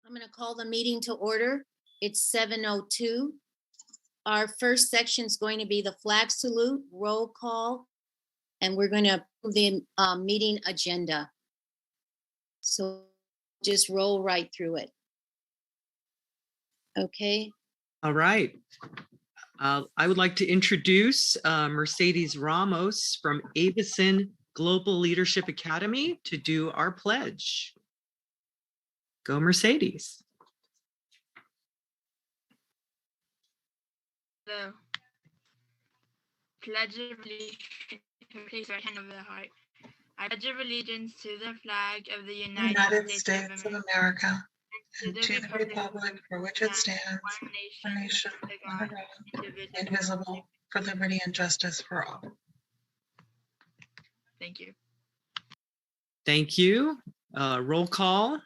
I'm going to call the meeting to order. It's 7:02. Our first section is going to be the flag salute, roll call, and we're going to approve the meeting agenda. So just roll right through it. Okay. All right. I would like to introduce Mercedes Ramos from Avison Global Leadership Academy to do our pledge. Go Mercedes. The pledge of allegiance. Place right hand over the heart. I pledge of allegiance to the flag of the United States of America and to the republic for which it stands, one nation, under God, indivisible, for liberty and justice for all. Thank you. Thank you. Roll call.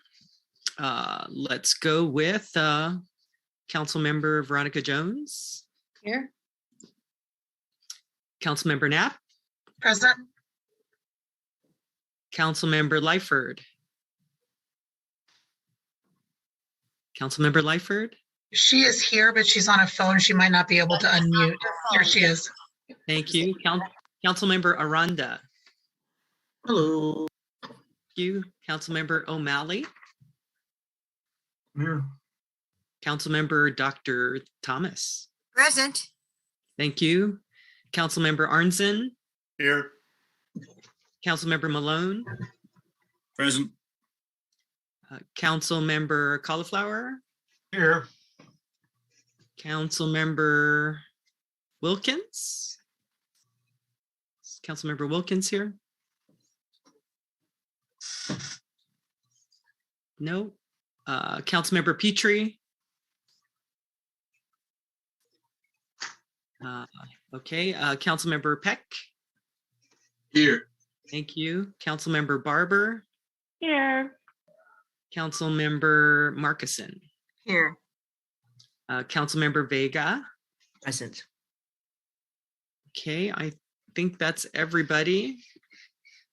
Let's go with Councilmember Veronica Jones. Here. Councilmember Knapp. Present. Councilmember Lyford. Councilmember Lyford. She is here, but she's on a phone. She might not be able to unmute. Here she is. Thank you. Councilmember Aranda. Hello. Thank you. Councilmember O'Malley. Here. Councilmember Dr. Thomas. Present. Thank you. Councilmember Arnzen. Here. Councilmember Malone. Present. Councilmember Cauliflower. Here. Councilmember Wilkins. Is Councilmember Wilkins here? No. Councilmember Petrie. Okay. Councilmember Peck. Here. Thank you. Councilmember Barber. Here. Councilmember Markison. Here. Councilmember Vega. Present. Okay, I think that's everybody.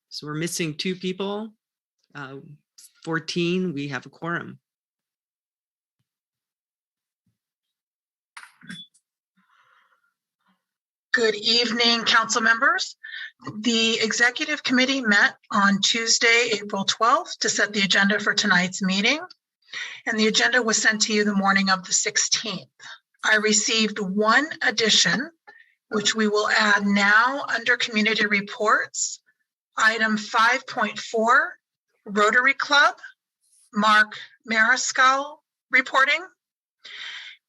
So we're missing 2 people. 14, we have a quorum. Good evening, council members. The executive committee met on Tuesday, April 12th to set the agenda for tonight's meeting. And the agenda was sent to you the morning of the 16th. I received one addition, which we will add now under community reports. Item 5.4, Rotary Club, Mark Mariscal reporting.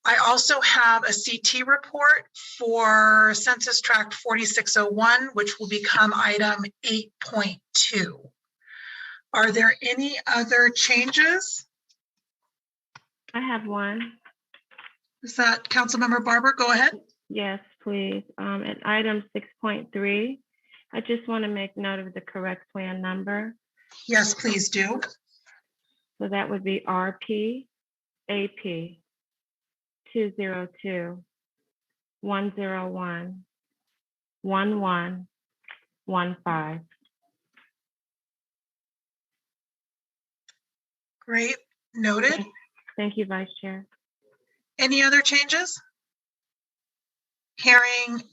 I also have a CT report for Census Tract 4601, which will become item 8.2. Are there any other changes? I have one. Is that Councilmember Barber? Go ahead. Yes, please. At item 6.3, I just want to make note of the correct plan number. Yes, please do. So that would be RP AP 202 101 1115. Great, noted. Thank you, Vice Chair. Any other changes? Hearing,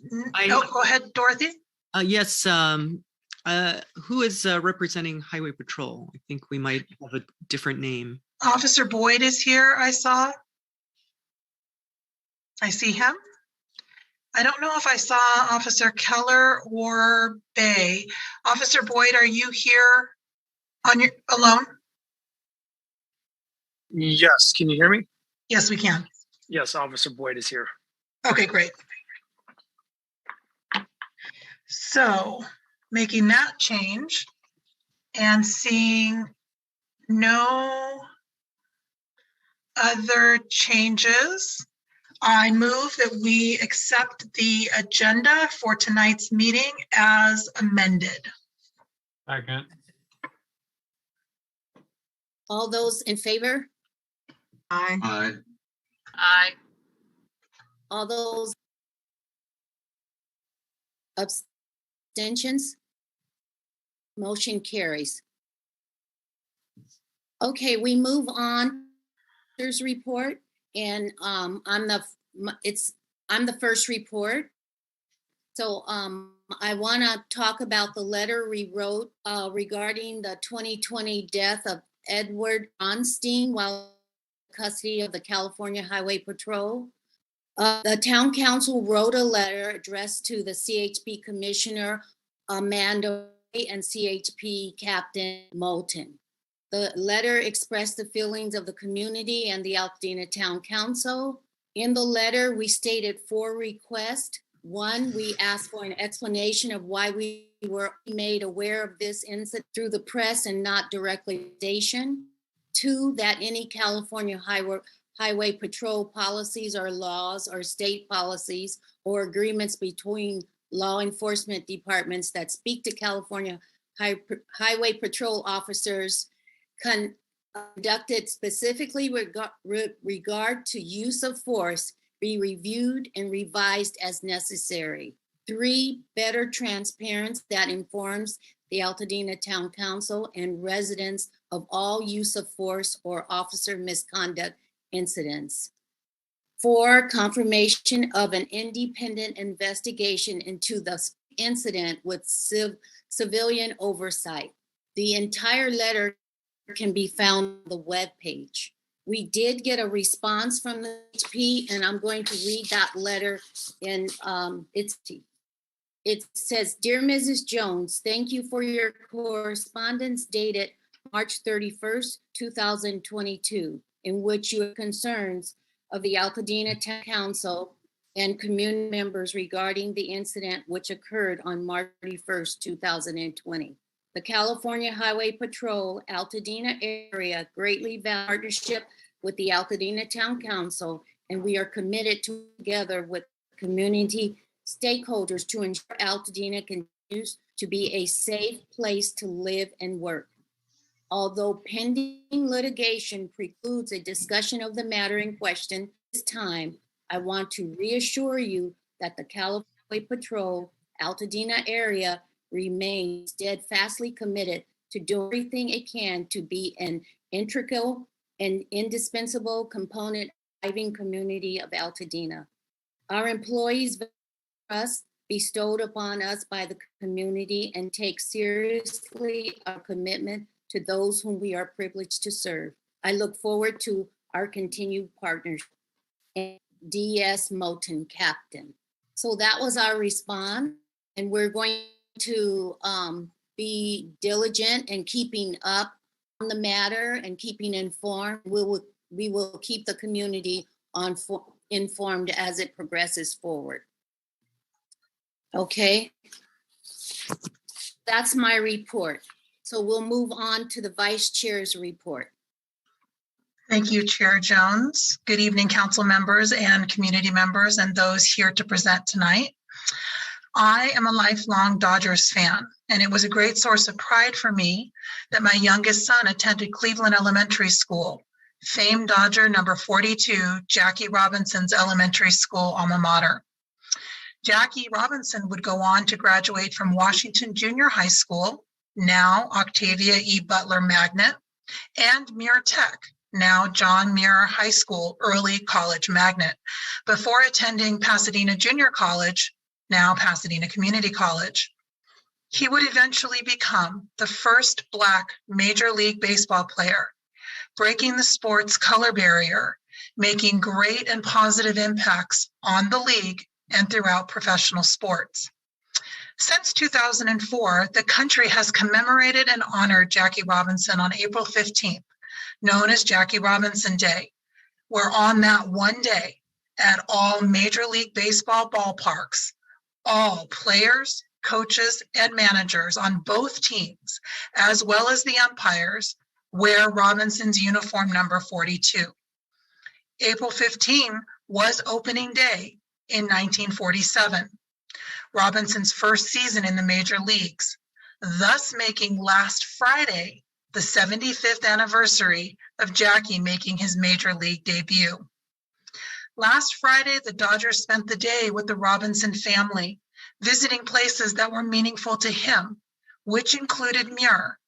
go ahead, Dorothy. Yes, who is representing Highway Patrol? I think we might have a different name. Officer Boyd is here, I saw. I see him. I don't know if I saw Officer Keller or Bay. Officer Boyd, are you here on your alone? Yes, can you hear me? Yes, we can. Yes, Officer Boyd is here. Okay, great. So making that change and seeing no other changes, I move that we accept the agenda for tonight's meeting as amended. Second. All those in favor? Aye. Aye. Aye. All those abstentions? Motion carries. Okay, we move on report, and I'm the first report. So I want to talk about the letter we wrote regarding the 2020 death of Edward Onstein while in custody of the California Highway Patrol. The town council wrote a letter addressed to the CHP Commissioner Amanda and CHP Captain Moulton. The letter expressed the feelings of the community and the Altadena Town Council. In the letter, we stated 4 requests. 1, we asked for an explanation of why we were made aware of this incident through the press and not directly station. 2, that any California Highway Patrol policies or laws or state policies or agreements between law enforcement departments that speak to California Highway Patrol officers conducted specifically regard to use of force be reviewed and revised as necessary. 3, better transparency that informs the Altadena Town Council and residents of all use of force or officer misconduct incidents. 4, confirmation of an independent investigation into the incident with civilian oversight. The entire letter can be found on the webpage. We did get a response from the HP, and I'm going to read that letter in it says, "Dear Mrs. Jones, thank you for your correspondence dated March 31st, 2022, in which your concerns of the Altadena Town Council and community members regarding the incident which occurred on March 31st, 2020. The California Highway Patrol Altadena area greatly value partnership with the Altadena Town Council, and we are committed to together with community stakeholders to ensure Altadena continues to be a safe place to live and work. Although pending litigation precludes a discussion of the matter in question this time, I want to reassure you that the California Patrol Altadena area remains steadfastly committed to do everything it can to be an integral and indispensable component of the thriving community of Altadena. Our employees value trust bestowed upon us by the community and take seriously our commitment to those whom we are privileged to serve. I look forward to our continued partnership. And D.S. Moulton, Captain. So that was our response, and we're going to be diligent in keeping up on the matter and keeping informed. We will keep the community informed as it progresses forward. Okay, that's my report. So we'll move on to the Vice Chair's report. Thank you, Chair Jones. Good evening, council members and community members and those here to present tonight. I am a lifelong Dodgers fan, and it was a great source of pride for me that my youngest son attended Cleveland Elementary School, famed Dodger number 42, Jackie Robinson's elementary school alma mater. Jackie Robinson would go on to graduate from Washington Junior High School, now Octavia E. Butler Magnet, and Muir Tech, now John Muir High School Early College Magnet, before attending Pasadena Junior College, now Pasadena Community College. He would eventually become the first Black Major League Baseball player, breaking the sport's color barrier, making great and positive impacts on the league and throughout professional sports. Since 2004, the country has commemorated and honored Jackie Robinson on April 15th, known as Jackie Robinson Day, where on that one day, at all Major League Baseball ballparks, all players, coaches, and managers on both teams, as well as the umpires, wear Robinson's uniform number 42. April 15 was opening day in 1947, Robinson's first season in the major leagues, thus making last Friday the 75th anniversary of Jackie making his major league debut. Last Friday, the Dodgers spent the day with the Robinson family, visiting places that were meaningful to him, which included Muir,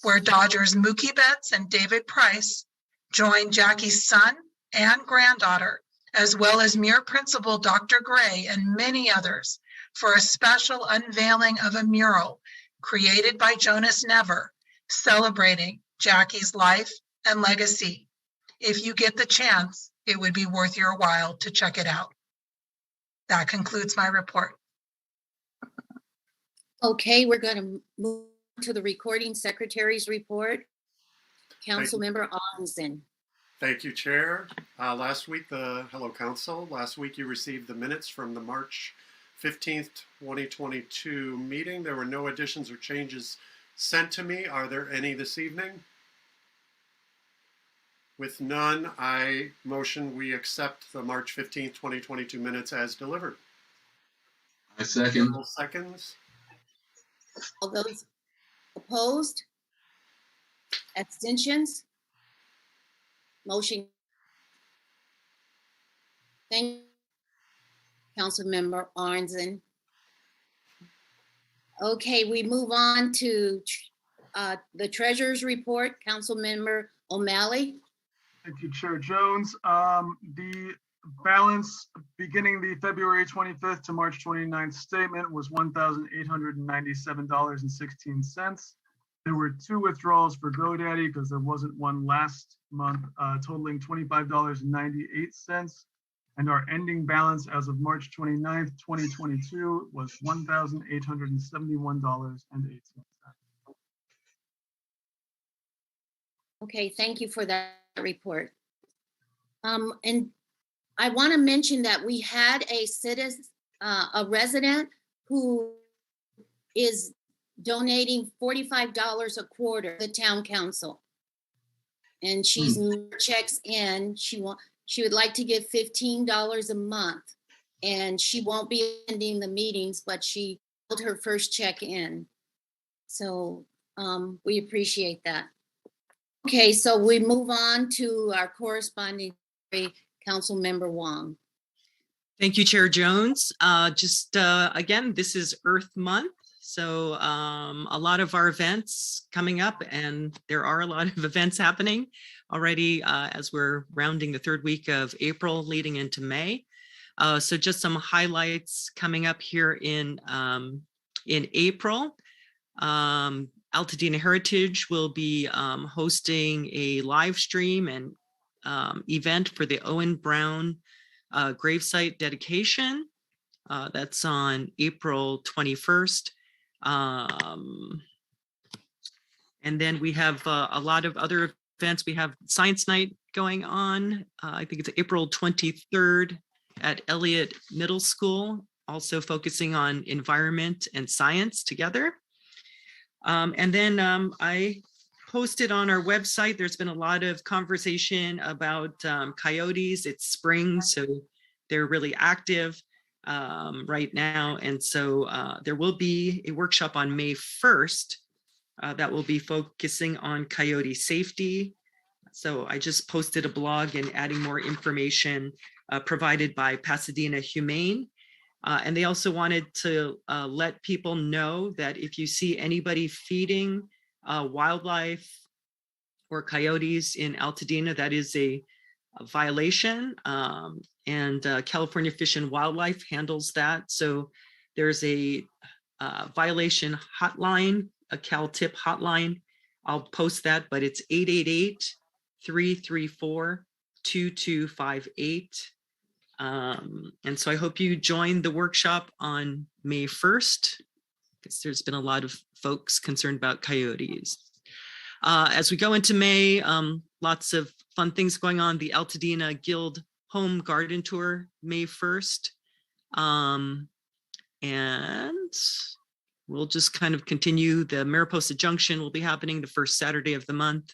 where Dodgers Mookie Betts and David Price Join Jackie's son and granddaughter, as well as Muir Principal Dr. Gray and many others, for a special unveiling of a mural created by Jonas Never, celebrating Jackie's life and legacy. If you get the chance, it would be worth your while to check it out. That concludes my report. Okay, we're going to move to the recording secretary's report. Councilmember Ottenson. Thank you, Chair. Last week, hello, Council. Last week, you received the minutes from the March 15th, 2022 meeting. There were no additions or changes sent to me. Are there any this evening? With none, I motion we accept the March 15th, 2022 minutes as delivered. I second. Seconds. All those opposed? Abstentions? Motion. Thank you, Councilmember Arnzen. Okay, we move on to the treasurer's report. Councilmember O'Malley. Thank you, Chair Jones. The balance beginning the February 25th to March 29th statement was $1,897.16. There were 2 withdrawals for GoDaddy because there wasn't one last month, totaling $25.98. And our ending balance as of March 29th, 2022 was $1,871.18. Okay, thank you for that report. And I want to mention that we had a citizen, a resident who is donating $45 a quarter to the town council. And she's checks in. She would like to give $15 a month, and she won't be attending the meetings, but she held her first check in. So we appreciate that. Okay, so we move on to our corresponding Councilmember Wong. Thank you, Chair Jones. Again, this is Earth Month. So a lot of our events coming up, and there are a lot of events happening already as we're rounding the 3rd week of April leading into May. So just some highlights coming up here in April. Altadena Heritage will be hosting a live stream and event for the Owen Brown gravesite dedication. That's on April 21st. And then we have a lot of other events. We have Science Night going on. I think it's April 23rd at Elliott Middle School, also focusing on environment and science together. And then I posted on our website, there's been a lot of conversation about coyotes. It's spring, so they're really active right now. And so there will be a workshop on May 1st that will be focusing on coyote safety. So I just posted a blog and adding more information provided by Pasadena Humane. And they also wanted to let people know that if you see anybody feeding wildlife or coyotes in Altadena, that is a violation. And California Fish and Wildlife handles that. So there's a violation hotline, a Cal Tip hotline. I'll post that, but it's 888-334-2258. And so I hope you join the workshop on May 1st, because there's been a lot of folks concerned about coyotes. As we go into May, lots of fun things going on. The Altadena Guild Home Garden Tour, May 1st. And we'll just kind of continue. The Mariposa Junction will be happening the first Saturday of the month.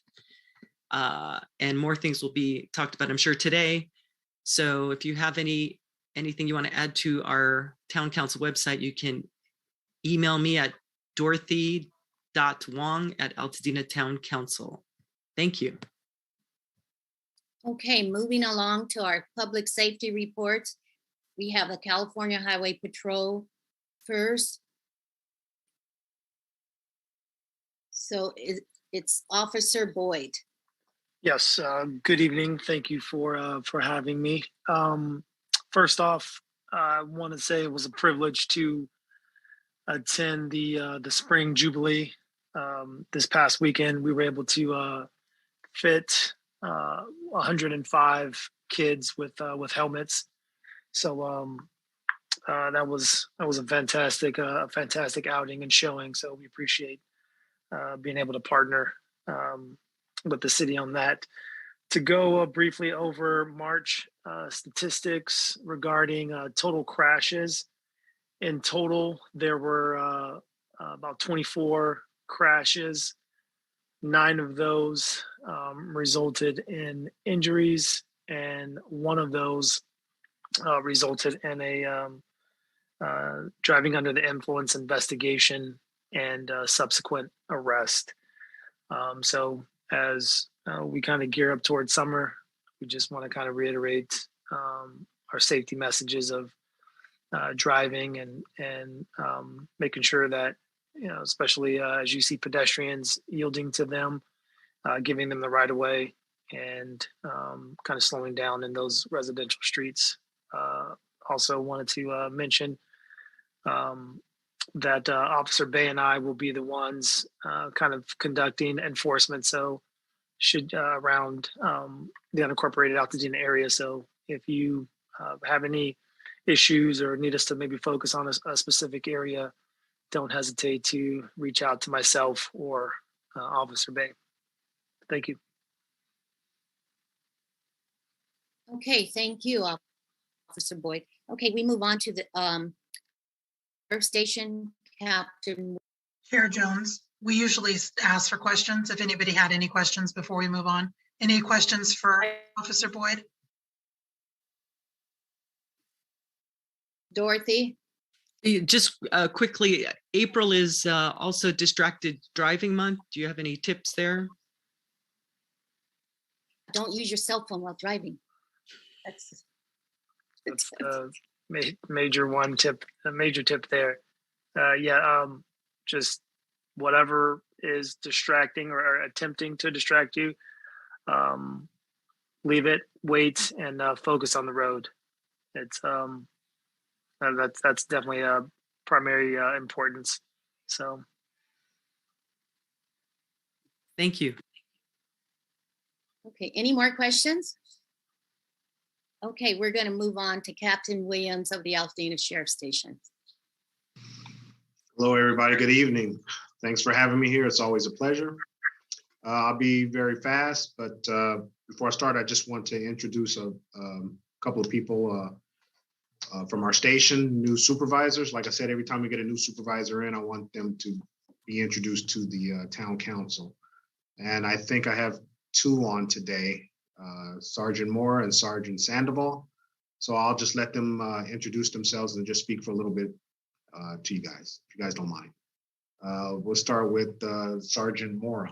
And more things will be talked about, I'm sure, today. So if you have anything you want to add to our town council website, you can email me at dorothy.wong@Altadena Town Council. Thank you. Okay, moving along to our public safety reports. We have the California Highway Patrol first. So it's Officer Boyd. Yes, good evening. Thank you for having me. First off, I want to say it was a privilege to attend the Spring Jubilee this past weekend. We were able to fit 105 kids with helmets. So that was a fantastic outing and showing. So we appreciate being able to partner with the city on that. To go briefly over March statistics regarding total crashes. In total, there were about 24 crashes. 9 of those resulted in injuries, and 1 of those resulted in a driving under the influence investigation and subsequent arrest. So as we kind of gear up towards summer, we just want to kind of reiterate our safety messages of driving and making sure that, especially as you see pedestrians, yielding to them, giving them the right of way, and kind of slowing down in those residential streets. Also wanted to mention that Officer Bay and I will be the ones kind of conducting enforcement. So should around the unincorporated Altadena area. So if you have any issues or need us to maybe focus on a specific area, don't hesitate to reach out to myself or Officer Bay. Thank you. Okay, thank you, Officer Boyd. Okay, we move on to the Sheriff Station Captain. Chair Jones, we usually ask for questions. If anybody had any questions before we move on. Any questions for Officer Boyd? Dorothy? Just quickly, April is also Distracted Driving Month. Do you have any tips there? Don't use your cell phone while driving. That's a major tip there. Just whatever is distracting or attempting to distract you, leave it, wait, and focus on the road. It's that's definitely a primary importance. So thank you. Okay, any more questions? Okay, we're going to move on to Captain Williams of the Altadena Sheriff Station. Hello, everybody. Good evening. Thanks for having me here. It's always a pleasure. I'll be very fast, but before I start, I just want to introduce a couple of people from our station, new supervisors. Like I said, every time we get a new supervisor in, I want them to be introduced to the town council. And I think I have 2 on today, Sergeant Moore and Sergeant Sandoval. So I'll just let them introduce themselves and just speak for a little bit to you guys, if you guys don't mind. We'll start with Sergeant Moore.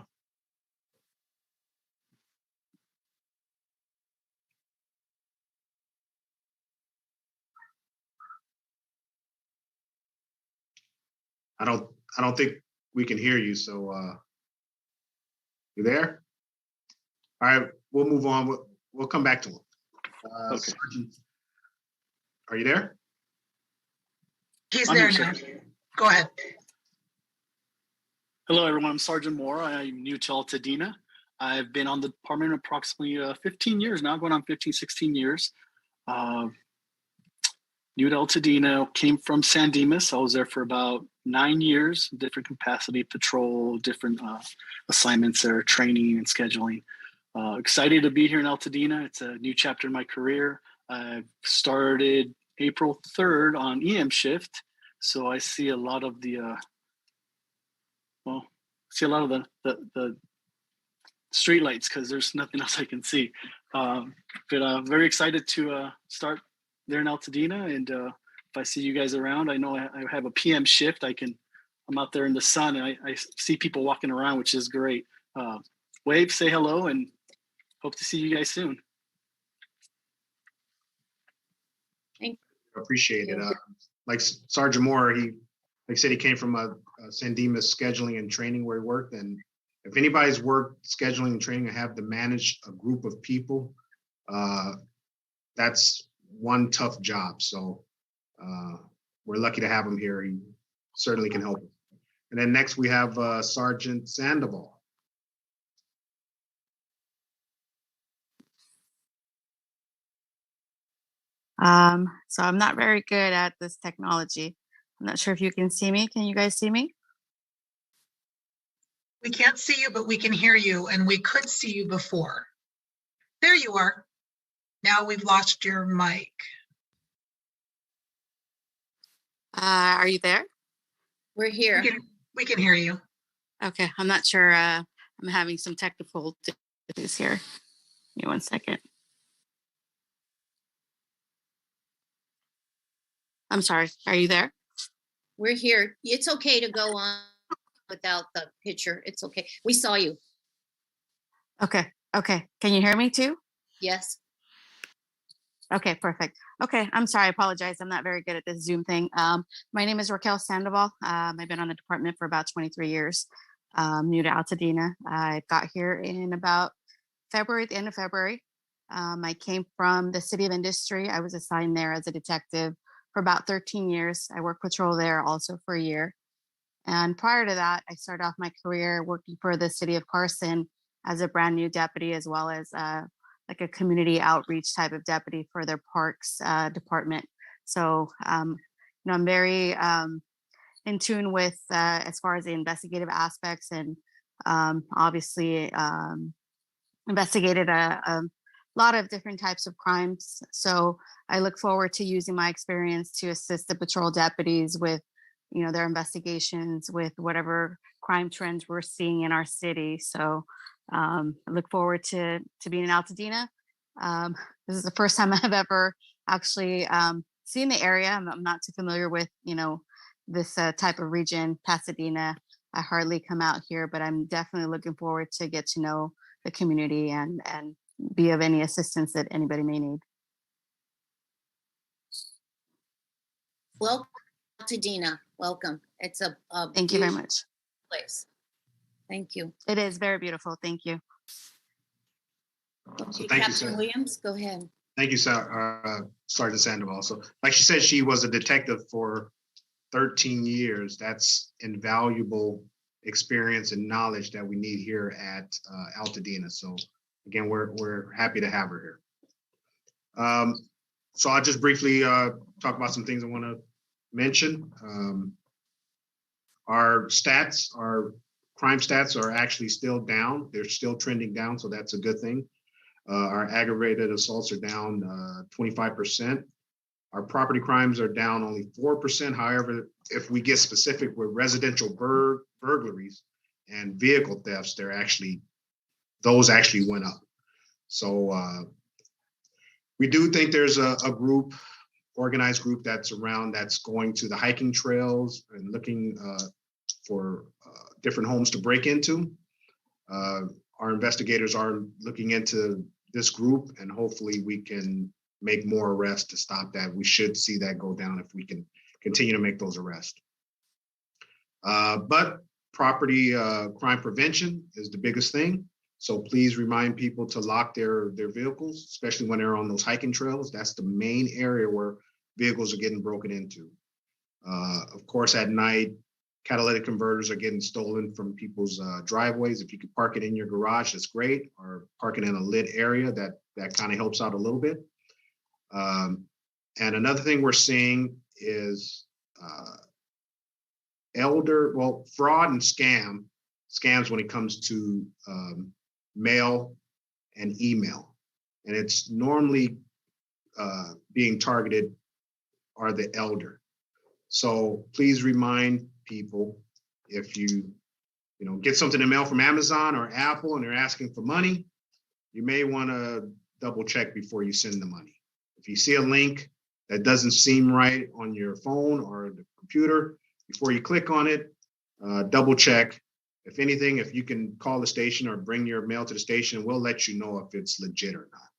I don't think we can hear you, so you there? All right, we'll move on. We'll come back to him. Okay. Sergeant, are you there? He's there now. Go ahead. Hello, everyone. I'm Sergeant Moore. I'm new to Altadena. I've been on the department approximately 15 years now, going on 15, 16 years. New to Altadena, came from San Dimas. I was there for about 9 years, different capacity, patrol, different assignments there, training and scheduling. Excited to be here in Altadena. It's a new chapter in my career. I've started April 3rd on EM shift. So I see a lot of the, the street lights because there's nothing else I can see. But very excited to start there in Altadena. And if I see you guys around, I know I have a PM shift. I'm out there in the sun and I see people walking around, which is great. Wave, say hello, and hope to see you guys soon. Appreciate it. Like Sergeant Moore, like I said, he came from San Dimas scheduling and training where he worked, and if anybody's work scheduling and training, I have to manage a group of people. That's one tough job. So we're lucky to have him here. He certainly can help us. And then next we have Sergeant Sandoval. So I'm not very good at this technology. I'm not sure if you can see me. Can you guys see me? We can't see you, but we can hear you, and we could see you before. There you are. Now we've lost your mic. Are you there? We're here. We can hear you. Okay, I'm not sure. I'm having some technical difficulties here. Give me 1 second. I'm sorry. Are you there? We're here. It's okay to go on without the picture. It's okay. We saw you. Okay. Okay. Can you hear me too? Yes. Okay, perfect. Okay, I'm sorry. I apologize. I'm not very good at this Zoom thing. My name is Raquel Sandoval. I've been on the department for about 23 years. New to Altadena. I got here in about February, at the end of February. I came from the City of Industry. I was assigned there as a detective for about 13 years. I worked patrol there also for a year. And prior to that, I started off my career working for the City of Carson as a brand new deputy, as well as like a community outreach type of deputy for their parks department. So, you know, I'm very in tune with as far as the investigative aspects, and obviously investigated a lot of different types of crimes. So I look forward to using my experience to assist the patrol deputies with, you know, their investigations with whatever crime trends we're seeing in our city. So I look forward to being in Altadena. This is the first time I've ever actually seen the area. I'm not too familiar with, you know, this type of region, Pasadena. I hardly come out here, but I'm definitely looking forward to get to know the community and be of any assistance that anybody may need. Welcome to Dina. Welcome. It's a Thank you very much. Place. Thank you. It is very beautiful. Thank you. So thank Captain you, sir. Williams, go ahead. Thank you, Sergeant Sandoval. So, like she said, she was a detective for 13 years. That's invaluable experience and knowledge that we need here at Altadena. So, again, we're happy to have her here. So I'll just briefly talk about some things I want to mention. Our stats, our crime stats are actually still down. They're still trending down, so that's a good thing. Our aggravated assaults are down 25%. Our property crimes are down only 4%. However, if we get specific with residential burglaries and vehicle thefts, those actually went up. So we do think there's a organized group that's around, that's going to the hiking trails and looking for different homes to break into. Our investigators are looking into this group, and hopefully we can make more arrests to stop that. We should see that go down if we can continue to make those arrests. But property crime prevention is the biggest thing. So please remind people to lock their vehicles, especially when they're on those hiking trails. That's the main area where vehicles are getting broken into. Of course, at night, catalytic converters are getting stolen from people's driveways. If you could park it in your garage, that's great, or park it in a lit area, that kind of helps out a little bit. And another thing we're seeing is fraud and scams when it comes to mail and email. And it's normally being targeted are the elder. So please remind people, if you get something in mail from Amazon or Apple and they're asking for money, you may want to double check before you send the money. If you see a link that doesn't seem right on your phone or the computer, before you click on it, double check. If anything, if you can call the station or bring your mail to the station, we'll let you know if it's legit or not.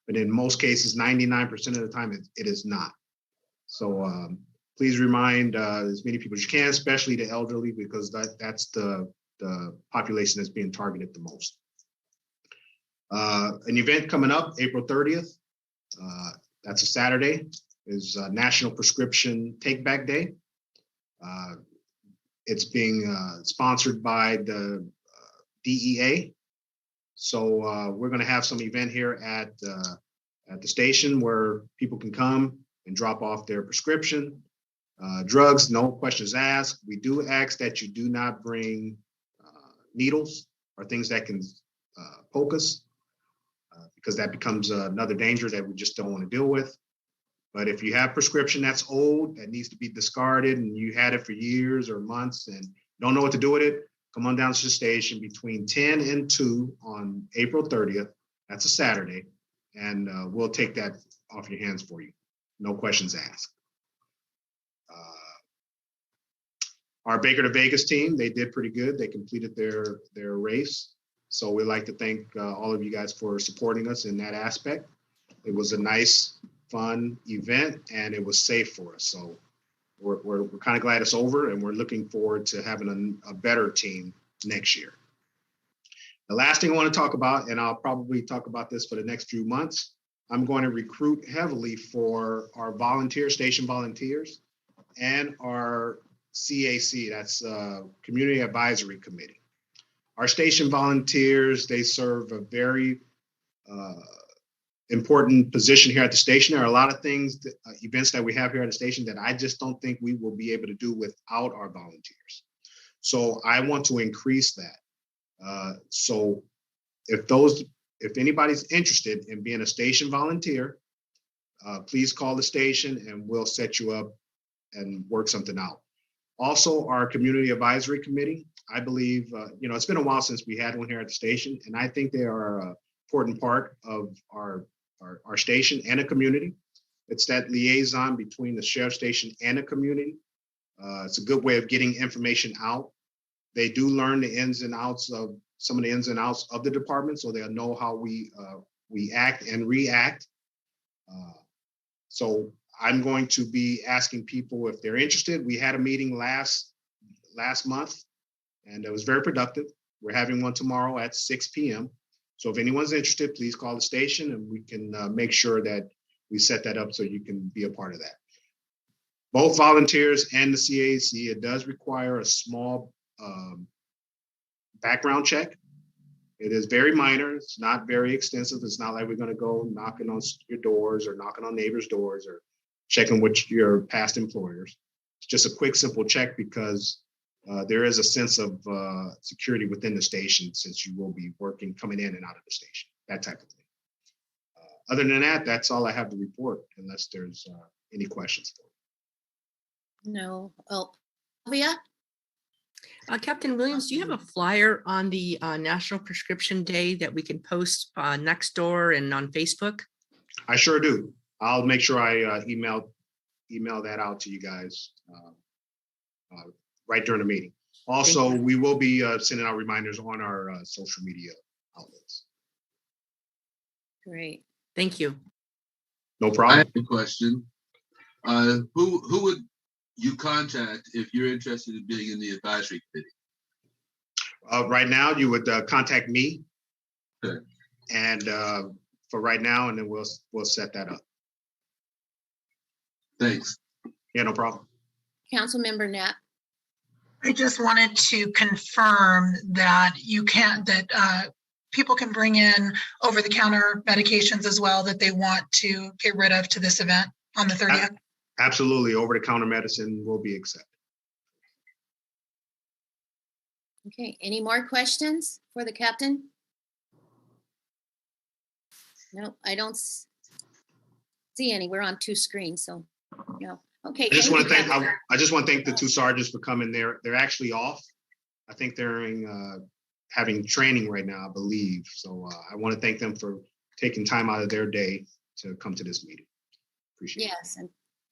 But in most cases, 99% of the time, it is not. So please remind as many people as you can, especially the elderly, because that's the the population that's being targeted the most. An event coming up April 30th. That's a Saturday, is National Prescription Take Back Day. It's being sponsored by the DEA. So we're going to have some event here at the station where people can come and drop off their prescription drugs, no questions asked. We do ask that you do not bring needles or things that can poke us, because that becomes another danger that we just don't want to deal with. But if you have prescription that's old, that needs to be discarded, and you had it for years or months and don't know what to do with it, come on down to the station between 10 and 2 on April 30th. That's a Saturday. And we'll take that off your hands for you. No questions asked. Our Baker to Vegas team, they did pretty good. They completed their race. So we'd like to thank all of you guys for supporting us in that aspect. It was a nice, fun event, and it was safe for us. So we're kind of glad it's over, and we're looking forward to having a better team next year. The last thing I want to talk about, and I'll probably talk about this for the next few months, I'm going to recruit heavily for our station volunteers, and our CAC, that's Community Advisory Committee. Our station volunteers, they serve a very important position here at the station. There are a lot of things, events that we have here at the station that I just don't think we will be able to do without our volunteers. So I want to increase that. So if anybody's interested in being a station volunteer, please call the station and we'll set you up and work something out. Also, our Community Advisory Committee, I believe, it's been a while since we had one here at the station, and I think they are an important part of our station and a community. It's that liaison between the sheriff station and the community. It's a good way of getting information out. They do learn the ins and outs of some of the ins and outs of the department, so they'll know how we act and react. So I'm going to be asking people if they're interested. We had a meeting last month, and it was very productive. We're having one tomorrow at 6 p.m. So if anyone's interested, please call the station, and we can make sure that we set that up so you can be a part of that. Both volunteers and the CAC, it does require a small background check. It is very minor. It's not very extensive. It's not like we're going to go knocking on your doors or knocking on neighbors' doors or checking with your past employers. It's just a quick, simple check because there is a sense of security within the station since you will be coming in and out of the station, that type of thing. Other than that, that's all I have to report, unless there's any questions. No. Oh, Leah? Captain Williams, do you have a flyer on the National Prescription Day that we can post next door and on Facebook? I sure do. I'll make sure I email that out to you guys right during the meeting. Also, we will be sending out reminders on our social media outlets. Great. Thank you. No I problem. have a question. Who would you contact if you're interested in being in the advisory committee? Right now, you would contact me. Okay. And for right now, and then we'll set that up. Thanks. Yeah, no problem. Councilmember Knapp. I just wanted to confirm that people can bring in over-the-counter medications as well that they want to get rid of to this event on the 30th. Absolutely. Over-the-counter medicine will be accepted. Okay, any more questions for the captain? No, I don't see any. We're on two screens, so no. Okay. I just want to thank the two sergeants for coming. They're actually off. I think they're having training right now, I believe. So I want to thank them for taking time out of their day to come to this meeting. Appreciate it. Yes, and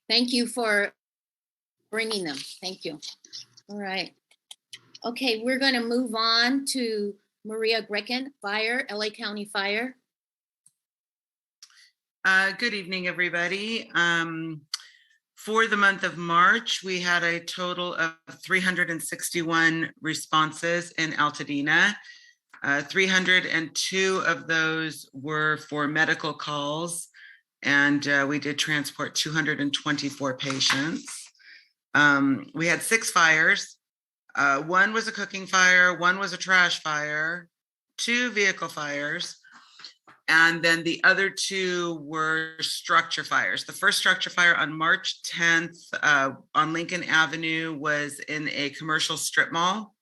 thank you for bringing them. Thank you. All right. Okay, we're going to move on to Maria Grecken, Fire, LA County Fire. Good evening, everybody. For the month of March, we had a total of 361 responses in Altadena. 302 of those were for medical calls, and we did transport 224 patients. We had 6 fires. One was a cooking fire, one was a trash fire, 2 vehicle fires, and then the other 2 were structure fires. The first structure fire on March 10th on Lincoln Avenue was in a commercial strip mall.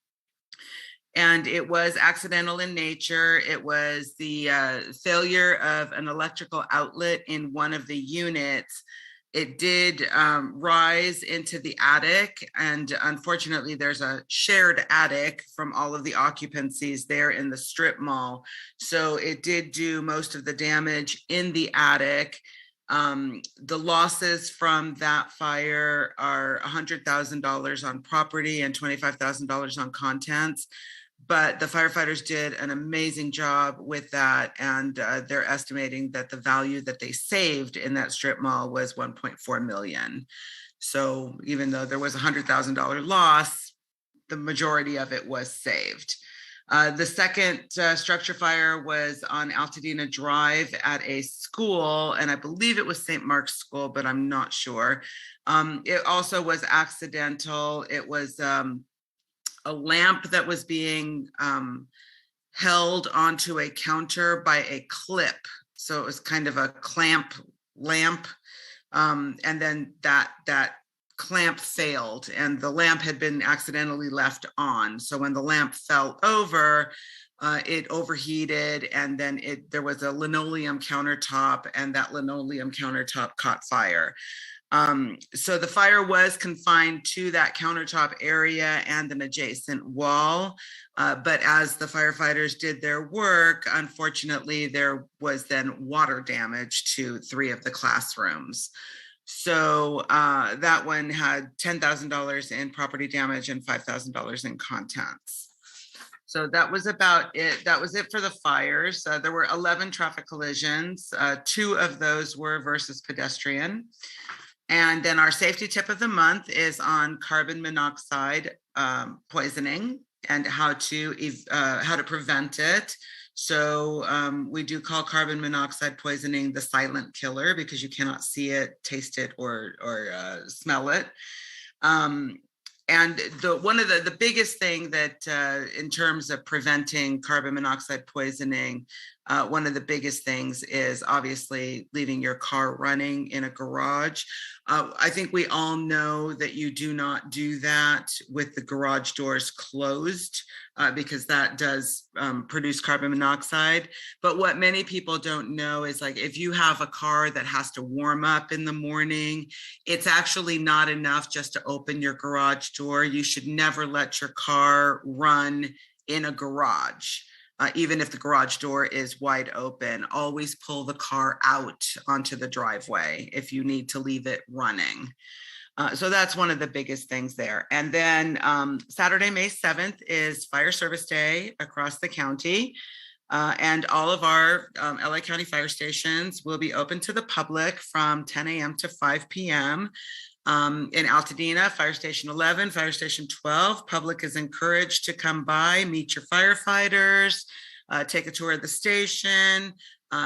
And it was accidental in nature. It was the failure of an electrical outlet in one of the units. It did rise into the attic, and unfortunately there's a shared attic from all of the occupancies there in the strip mall. So it did do most of the damage in the attic. The losses from that fire are $100,000 on property and $25,000 on contents. But the firefighters did an amazing job with that, and they're estimating that the value that they saved in that strip mall was $1.4 million. So even though there was a $100,000 loss, the majority of it was saved. The second structure fire was on Altadena Drive at a school, and I believe it was St. Mark's School, but I'm not sure. It also was accidental. It was a lamp that was being held onto a counter by a clip. So it was kind of a clamp lamp. And then that clamp failed, and the lamp had been accidentally left on. So when the lamp fell over, it overheated, and then there was a linoleum countertop, and that linoleum countertop caught fire. So the fire was confined to that countertop area and an adjacent wall. But as the firefighters did their work, unfortunately, there was then water damage to 3 of the classrooms. So that one had $10,000 in property damage and $5,000 in contents. So that was about it. That was it for the fires. There were 11 traffic collisions. 2 of those were versus pedestrian. And then our safety tip of the month is on carbon monoxide poisoning and how to prevent it. So we do call carbon monoxide poisoning the silent killer because you cannot see it, taste it, or smell it. And one of the biggest thing that in terms of preventing carbon monoxide poisoning, one of the biggest things is obviously leaving your car running in a garage. I think we all know that you do not do that with the garage doors closed because that does produce carbon monoxide. But what many people don't know is, like, if you have a car that has to warm up in the morning, it's actually not enough just to open your garage door. You should never let your car run in a garage. Even if the garage door is wide open, always pull the car out onto the driveway if you need to leave it running. So that's one of the biggest things there. And then Saturday, May 7th is Fire Service Day across the county. And all of our LA County fire stations will be open to the public from 10 a.m. to 5 p.m. In Altadena, Fire Station 11, Fire Station 12, public is encouraged to come by, meet your firefighters, take a tour of the station,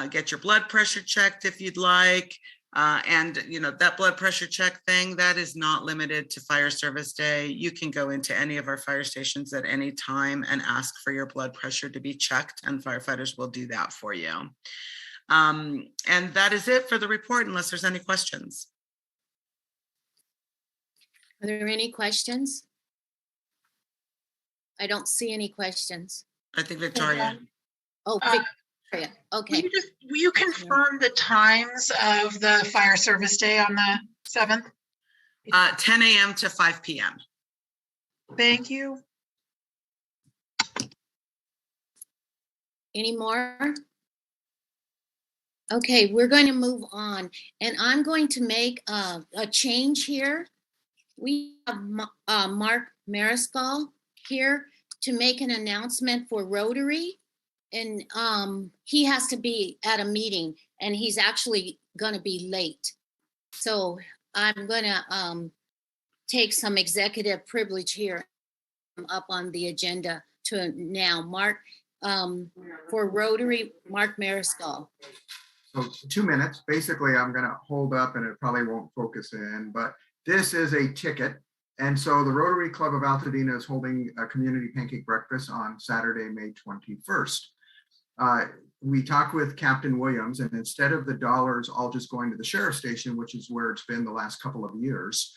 get your blood pressure checked if you'd like. And you know, that blood pressure check thing, that is not limited to Fire Service Day. You can go into any of our fire stations at any time and ask for your blood pressure to be checked, and firefighters will do that for you. And that is it for the report, unless there's any questions. Are there any questions? I don't see any questions. I think Victoria. Oh, Victoria. Okay. Will you confirm the times of the Fire Service Day on the 7th? 10 a.m. to 5 p.m. Thank you. Any more? Okay, we're going to move on, and I'm going to make a change here. We have Mark Mariscal here to make an announcement for Rotary, and he has to be at a meeting, and he's actually going to be late. So I'm gonna take some executive privilege here up on the agenda to now. Mark, for Rotary, Mark Mariscal. So 2 minutes. Basically, I'm going to hold up and it probably won't focus in, but this is a ticket. And so the Rotary Club of Altadena is holding a community pancake breakfast on Saturday, May 21st. We talked with Captain Williams, and instead of the dollars all just going to the sheriff's station, which is where it's been the last couple of years,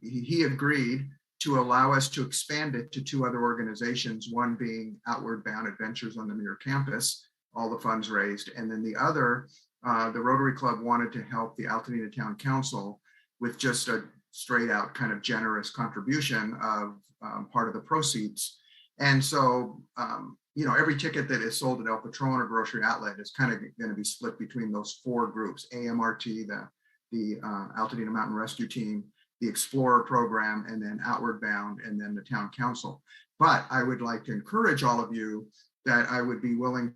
he agreed to allow us to expand it to 2 other organizations, one being Outward Bound Adventures on the Muir campus, all the funds raised, and then the other, the Rotary Club wanted to help the Altadena Town Council with just a straight out kind of generous contribution of part of the proceeds. And so, you know, every ticket that is sold at El Patron or Grocery Outlet is kind of going to be split between those 4 groups: AMRT, the Altadena Mountain Rescue Team, the Explorer Program, and then Outward Bound, and then the Town Council. But I would like to encourage all of you that I would be willing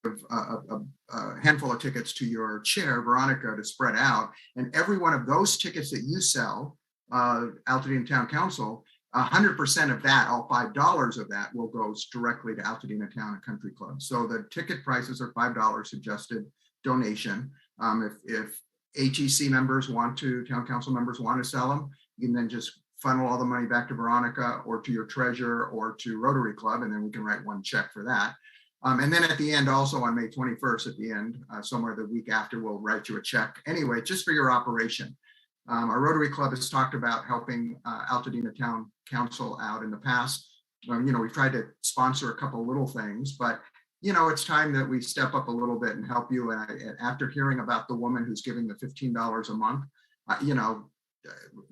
to give a handful of tickets to your chair, Veronica, to spread out. And every one of those tickets that you sell, Altadena Town Council, 100% of that, all $5 of that, will go directly to Altadena Town and Country Club. So the ticket prices are $5 suggested donation. If HEC members want to, Town Council members want to sell them, you can then just funnel all the money back to Veronica or to your treasurer or to Rotary Club, and then we can write one check for that. And then at the end, also on May 21st, at the end, somewhere the week after, we'll write you a check anyway, just for your operation. Our Rotary Club has talked about helping Altadena Town Council out in the past. You know, we've tried to sponsor a couple little things, but you know, it's time that we step up a little bit and help you. And after hearing about the woman who's giving the $15 a month, you know,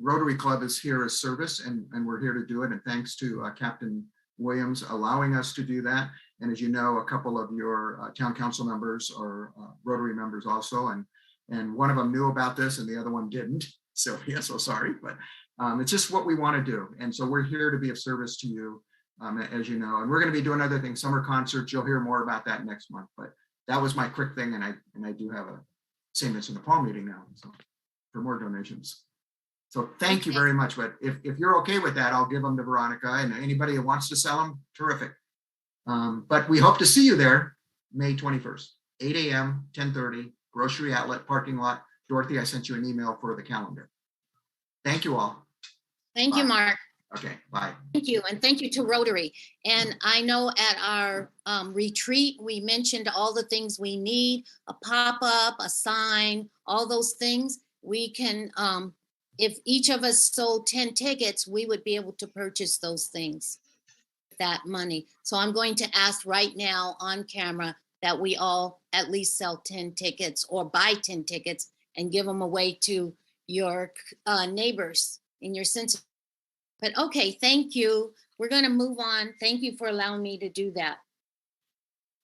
Rotary Club is here as service, and we're here to do it. And thanks to Captain Williams allowing us to do that. And as you know, a couple of your town council members are Rotary members also, and one of them knew about this and the other one didn't. So yeah, so sorry, but it's just what we want to do. And so we're here to be of service to you, as you know, and we're going to be doing other things, summer concerts. You'll hear more about that next month, but that was my quick thing. And I do have a St. Vincent de Paul meeting now, so for more donations. So thank you very much. But if you're okay with that, I'll give them to Veronica, and anybody who wants to sell them, terrific. But we hope to see you there May 21st, 8 a.m., 10:30, Grocery Outlet parking lot. Dorothy, I sent you an email for the calendar. Thank you all. Thank you, Mark. Okay, bye. Thank you, and thank you to Rotary. And I know at our retreat, we mentioned all the things we need: a pop-up, a sign, all those things. We can, if each of us sold 10 tickets, we would be able to purchase those things, that money. So I'm going to ask right now on camera that we all at least sell 10 tickets or buy 10 tickets and give them away to your neighbors in your sense. But okay, thank you. We're going to move on. Thank you for allowing me to do that.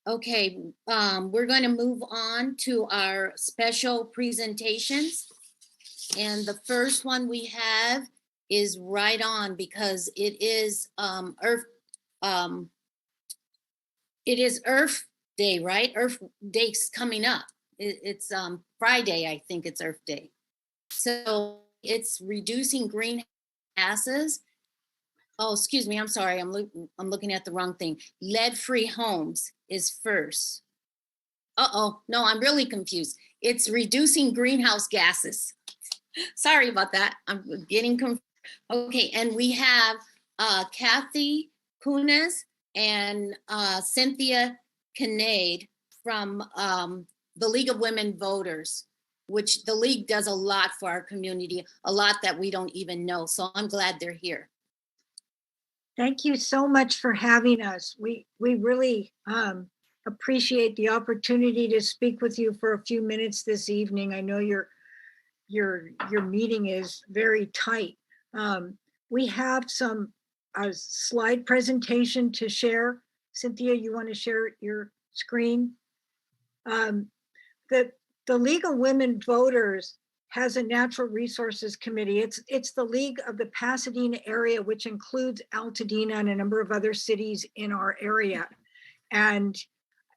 Okay, we're going to move on to our special presentations. And the first one we have is right on, because it is Earth Day, right? Earth Day's coming up. It's Friday, I think it's Earth Day. So it's reducing greenhouse gases. Oh, excuse me, I'm sorry, I'm looking at the wrong thing. Lead-free homes is first. Uh-oh, no, I'm really confused. It's reducing greenhouse gases. Sorry about that, I'm getting confused. Okay, and we have Kathy Kunas and Cynthia Kinnaid from the League of Women Voters, which the League does a lot for our community, a lot that we don't even know. So I'm glad they're here. Thank you so much for having us. We really appreciate the opportunity to speak with you for a few minutes this evening. I know your meeting is very tight. We have a slide presentation to share. Cynthia, you want to share your screen? The League of Women Voters has a natural resources committee. It's the League of the Pasadena area, which includes Altadena and a number of other cities in our area. And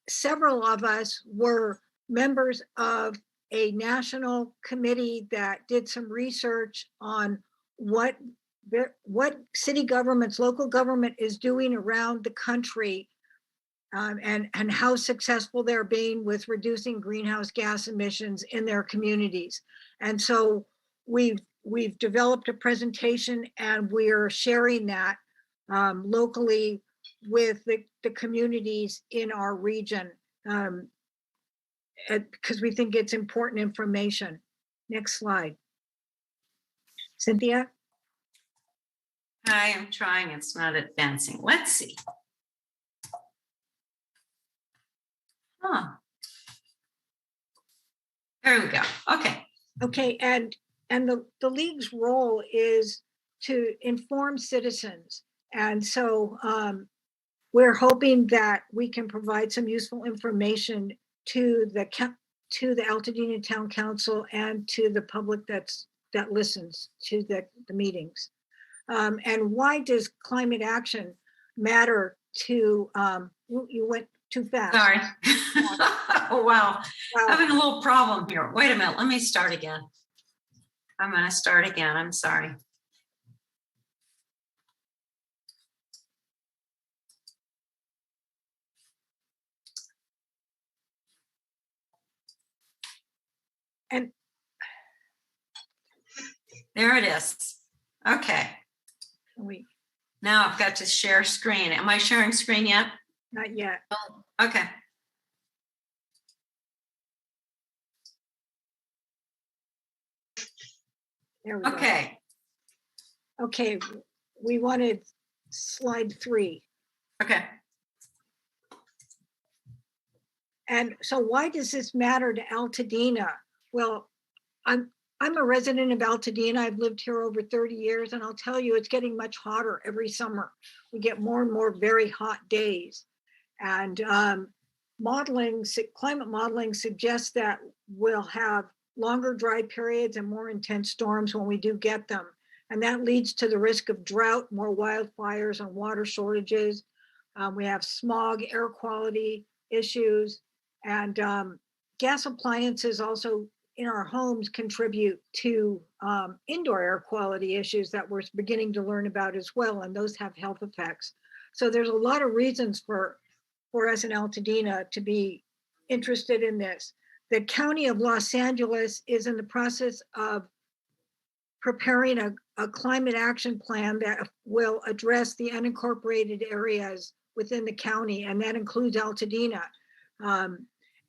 several of us were members of a national committee that did some research on what city governments, local government is doing around the country, and how successful they're being with reducing greenhouse gas emissions in their communities. And so we've developed a presentation, and we're sharing that locally with the communities in our region, because we think it's important information. Next slide. Cynthia? Hi, I'm trying. It's not advancing. Let's see. Huh. There we go. Okay. Okay, and the league's role is to inform citizens. And so we're hoping that we can provide some useful information to the Altadena Town Council and to the public that listens to the meetings. And why does climate action matter to, you went too fast. Sorry. Oh, wow. Having a little problem here. Wait a minute. Let me start again. I'm going to start again. I'm sorry. And there it is. Okay. Now I've got to share screen. Am I sharing screen yet? Not yet. Oh, okay. There we go. Okay. Okay, we wanted slide 3. Okay. And so why does this matter to Altadena? Well, I'm a resident of Altadena. I've lived here over 30 years, and I'll tell you, it's getting much hotter every summer. We get more and more very hot days. And climate modeling suggests that we'll have longer dry periods and more intense storms when we do get them. And that leads to the risk of drought, more wildfires, and water shortages. We have smog, air quality issues, and gas appliances also in our homes contribute to indoor air quality issues that we're beginning to learn about as well, and those have health effects. So there's a lot of reasons for us in Altadena to be interested in this. The County of Los Angeles is in the process of preparing a climate action plan that will address the unincorporated areas within the county, and that includes Altadena.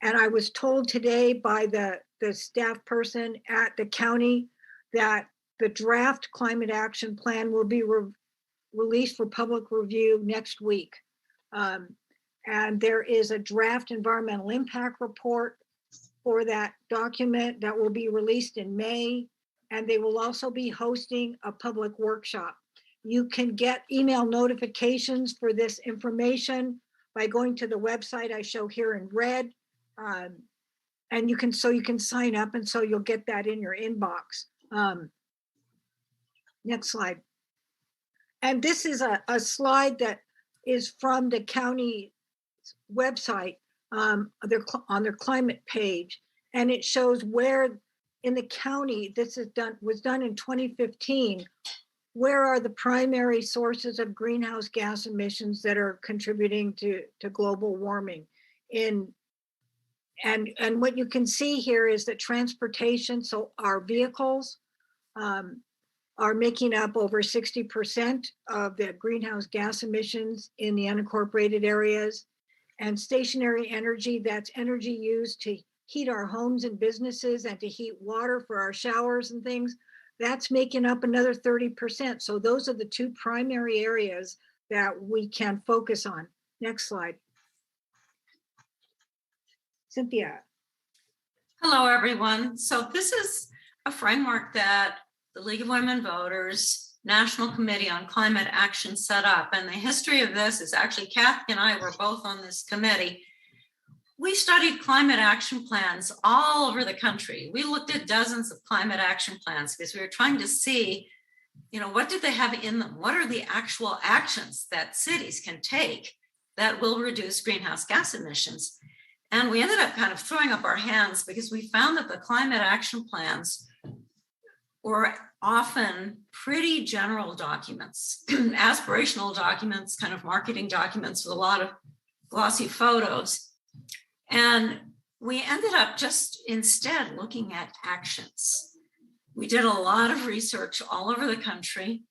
And I was told today by the staff person at the county that the draft climate action plan will be released for public review next week. And there is a draft environmental impact report for that document that will be released in May. And they will also be hosting a public workshop. You can get email notifications for this information by going to the website I show here in red. And you can sign up, and so you'll get that in your inbox. Next slide. And this is a slide that is from the county website on their climate page, and it shows where in the county was done in 2015. Where are the primary sources of greenhouse gas emissions that are contributing to global warming? And what you can see here is that transportation, so our vehicles, are making up over 60% of the greenhouse gas emissions in the unincorporated areas. And stationary energy, that's energy used to heat our homes and businesses and to heat water for our showers and things, that's making up another 30%. So those are the two primary areas that we can focus on. Next slide. Cynthia. Hello, everyone. So this is a framework that the League of Women Voters National Committee on Climate Action set up. And the history of this is actually Kathy and I were both on this committee. We studied climate action plans all over the country. We looked at dozens of climate action plans because we were trying to see, what do they have in them? What are the actual actions that cities can take that will reduce greenhouse gas emissions? And we ended up kind of throwing up our hands because we found that the climate action plans were often pretty general documents, aspirational documents, kind of marketing documents with a lot of glossy photos. And we ended up just instead looking at actions. We did a lot of research all over the country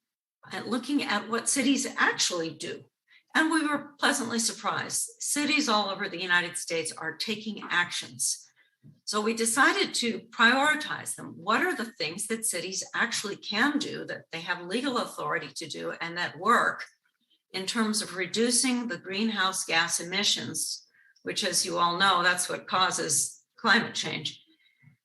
and looking at what cities actually do. And we were pleasantly surprised. Cities all over the United States are taking actions. So we decided to prioritize them. What are the things that cities actually can do, that they have legal authority to do, and that work in terms of reducing the greenhouse gas emissions, which, as you all know, that's what causes climate change.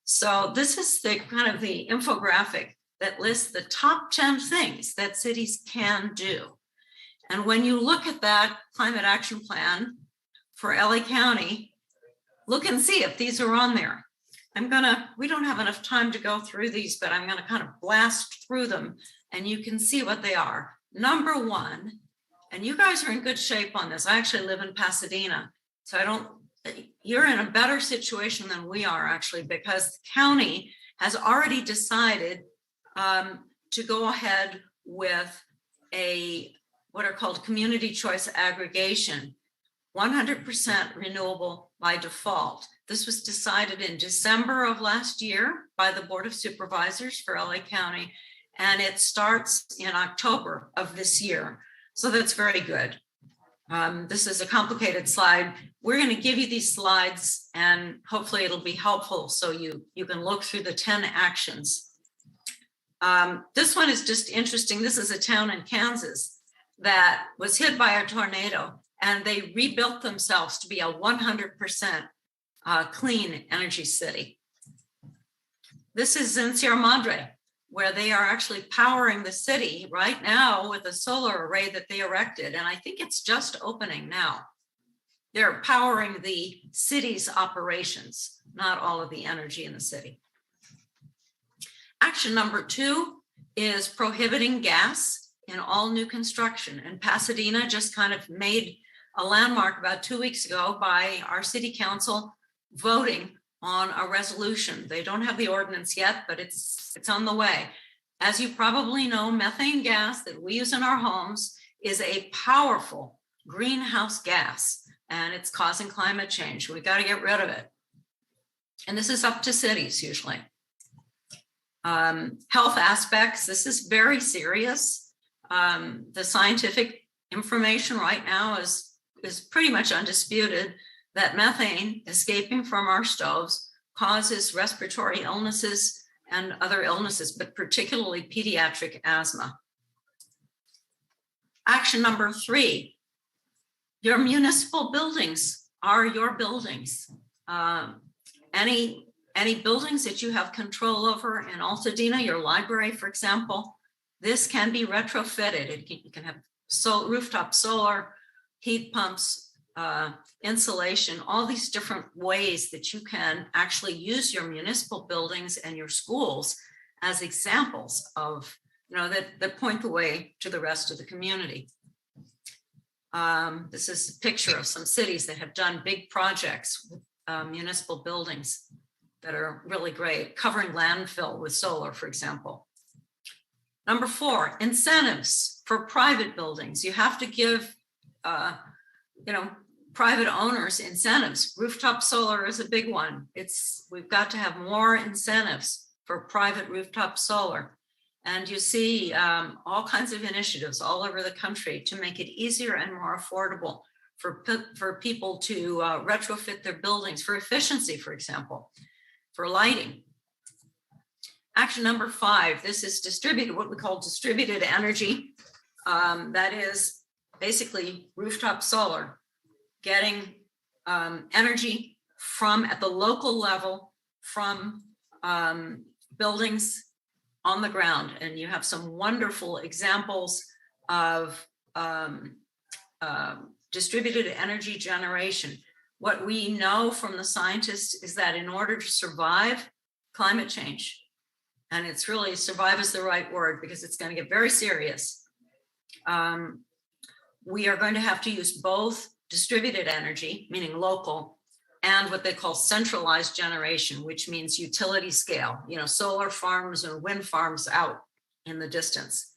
So this is the kind of the infographic that lists the top 10 things that cities can do. And when you look at that climate action plan for LA County, look and see if these are on there. We don't have enough time to go through these, but I'm gonna kind of blast through them and you can see what they are. Number one, and you guys are in good shape on this. I actually live in Pasadena, so you're in a better situation than we are actually, because the county has already decided to go ahead with what are called community choice aggregation, 100% renewable by default. This was decided in December of last year by the Board of Supervisors for LA County, and it starts in October of this year. So that's very good. This is a complicated slide. We're going to give you these slides and hopefully it'll be helpful so you can look through the 10 actions. This one is just interesting. This is a town in Kansas that was hit by a tornado and they rebuilt themselves to be a 100% clean energy city. This is in Sierra Madre, where they are actually powering the city right now with a solar array that they erected. And I think it's just opening now. They're powering the city's operations, not all of the energy in the city. Action number 2 is prohibiting gas in all new construction. And Pasadena just kind of made a landmark about 2 weeks ago by our city council voting on a resolution. They don't have the ordinance yet, but it's on the way. As you probably know, methane gas that we use in our homes is a powerful greenhouse gas, and it's causing climate change. We got to get rid of it. And this is up to cities usually. Health aspects, this is very serious. The scientific information right now is pretty much undisputed that methane escaping from our stoves causes respiratory illnesses and other illnesses, but particularly pediatric asthma. Action number 3, your municipal buildings are your buildings. Any buildings that you have control over in Altadena, your library, for example, this can be retrofitted. You can have rooftop solar, heat pumps, insulation, all these different ways that you can actually use your municipal buildings and your schools as examples of, that point the way to the rest of the community. This is a picture of some cities that have done big projects with municipal buildings that are really great, covering landfill with solar, for example. Number 4, incentives for private buildings. You have to give, private owners incentives. Rooftop solar is a big one. We've got to have more incentives for private rooftop solar. And you see all kinds of initiatives all over the country to make it easier and more affordable for people to retrofit their buildings for efficiency, for example, for lighting. Action number 5, this is what we call distributed energy. That is basically rooftop solar, getting energy at the local level from buildings on the ground. And you have some wonderful examples of distributed energy generation. What we know from the scientists is that in order to survive climate change, and it's really, survive is the right word because it's going to get very serious, we are going to have to use both distributed energy, meaning local, and what they call centralized generation, which means utility scale, solar farms or wind farms out in the distance.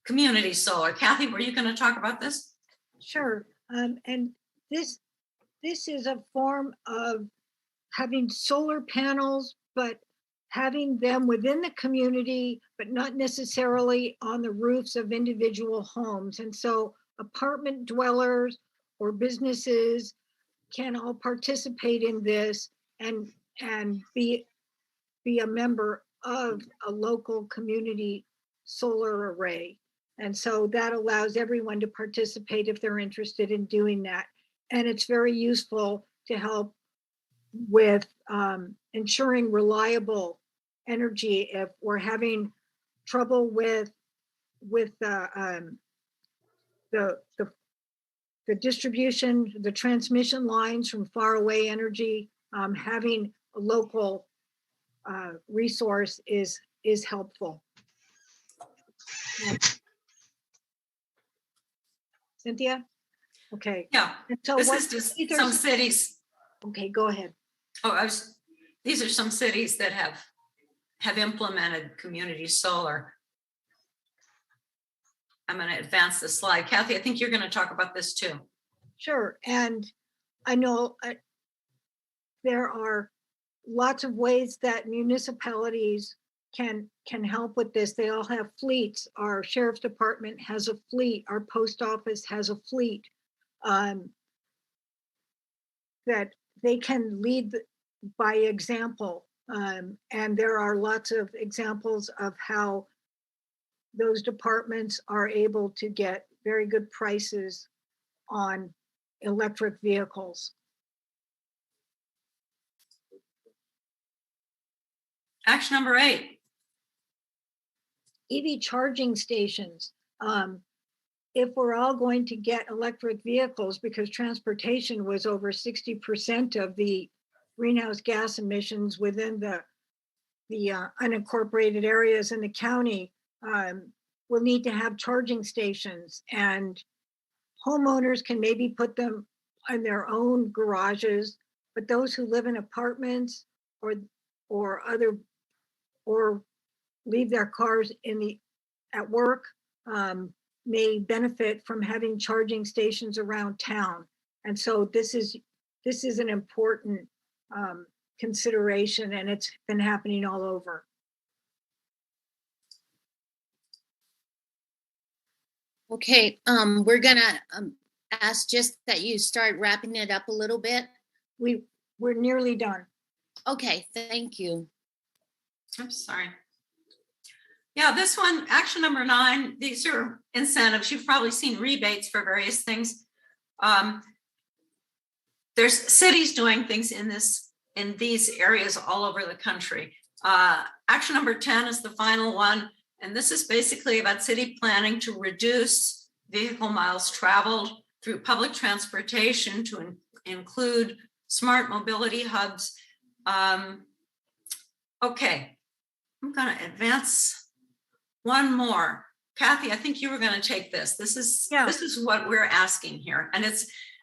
Community solar. Kathy, were you going to talk about this? Sure. And this is a form of having solar panels, but having them within the community, but not necessarily on the roofs of individual homes. And so apartment dwellers or businesses can all participate in this and be a member of a local community solar array. And so that allows everyone to participate if they're interested in doing that. And it's very useful to help with ensuring reliable energy if we're having trouble with the distribution, the transmission lines from far away energy. Having a local resource is helpful. Cynthia? Okay. Yeah. And so this what, is just some cities. Okay, go ahead. Oh, these are some cities that have implemented community solar. I'm going to advance the slide. Kathy, I think you're going to talk about this too. Sure. And I know there are lots of ways that municipalities can help with this. They all have fleets. Our sheriff's department has a fleet. Our post office has a fleet that they can lead by example. And there are lots of examples of how those departments are able to get very good prices on electric vehicles. Action number 8. EV charging stations. If we're all going to get electric vehicles, because transportation was over 60% of the greenhouse gas emissions within the unincorporated areas in the county, we'll need to have charging stations, and homeowners can maybe put them in their own garages, but those who live in apartments or leave their cars at work may benefit from having charging stations around town. And so this is an important consideration, and it's been happening all over. Okay, we're gonna ask just that you start wrapping it up a little bit. We're nearly done. Okay, thank you. I'm sorry. Yeah, this one, action number 9, these are incentives. You've probably seen rebates for various things. There's cities doing things in these areas all over the country. Action number 10 is the final one. And this is basically about city planning to reduce vehicle miles traveled through public transportation to include smart mobility hubs. Okay, I'm going to advance one more. Kathy, I think you were going to take this. This is what we're asking here. And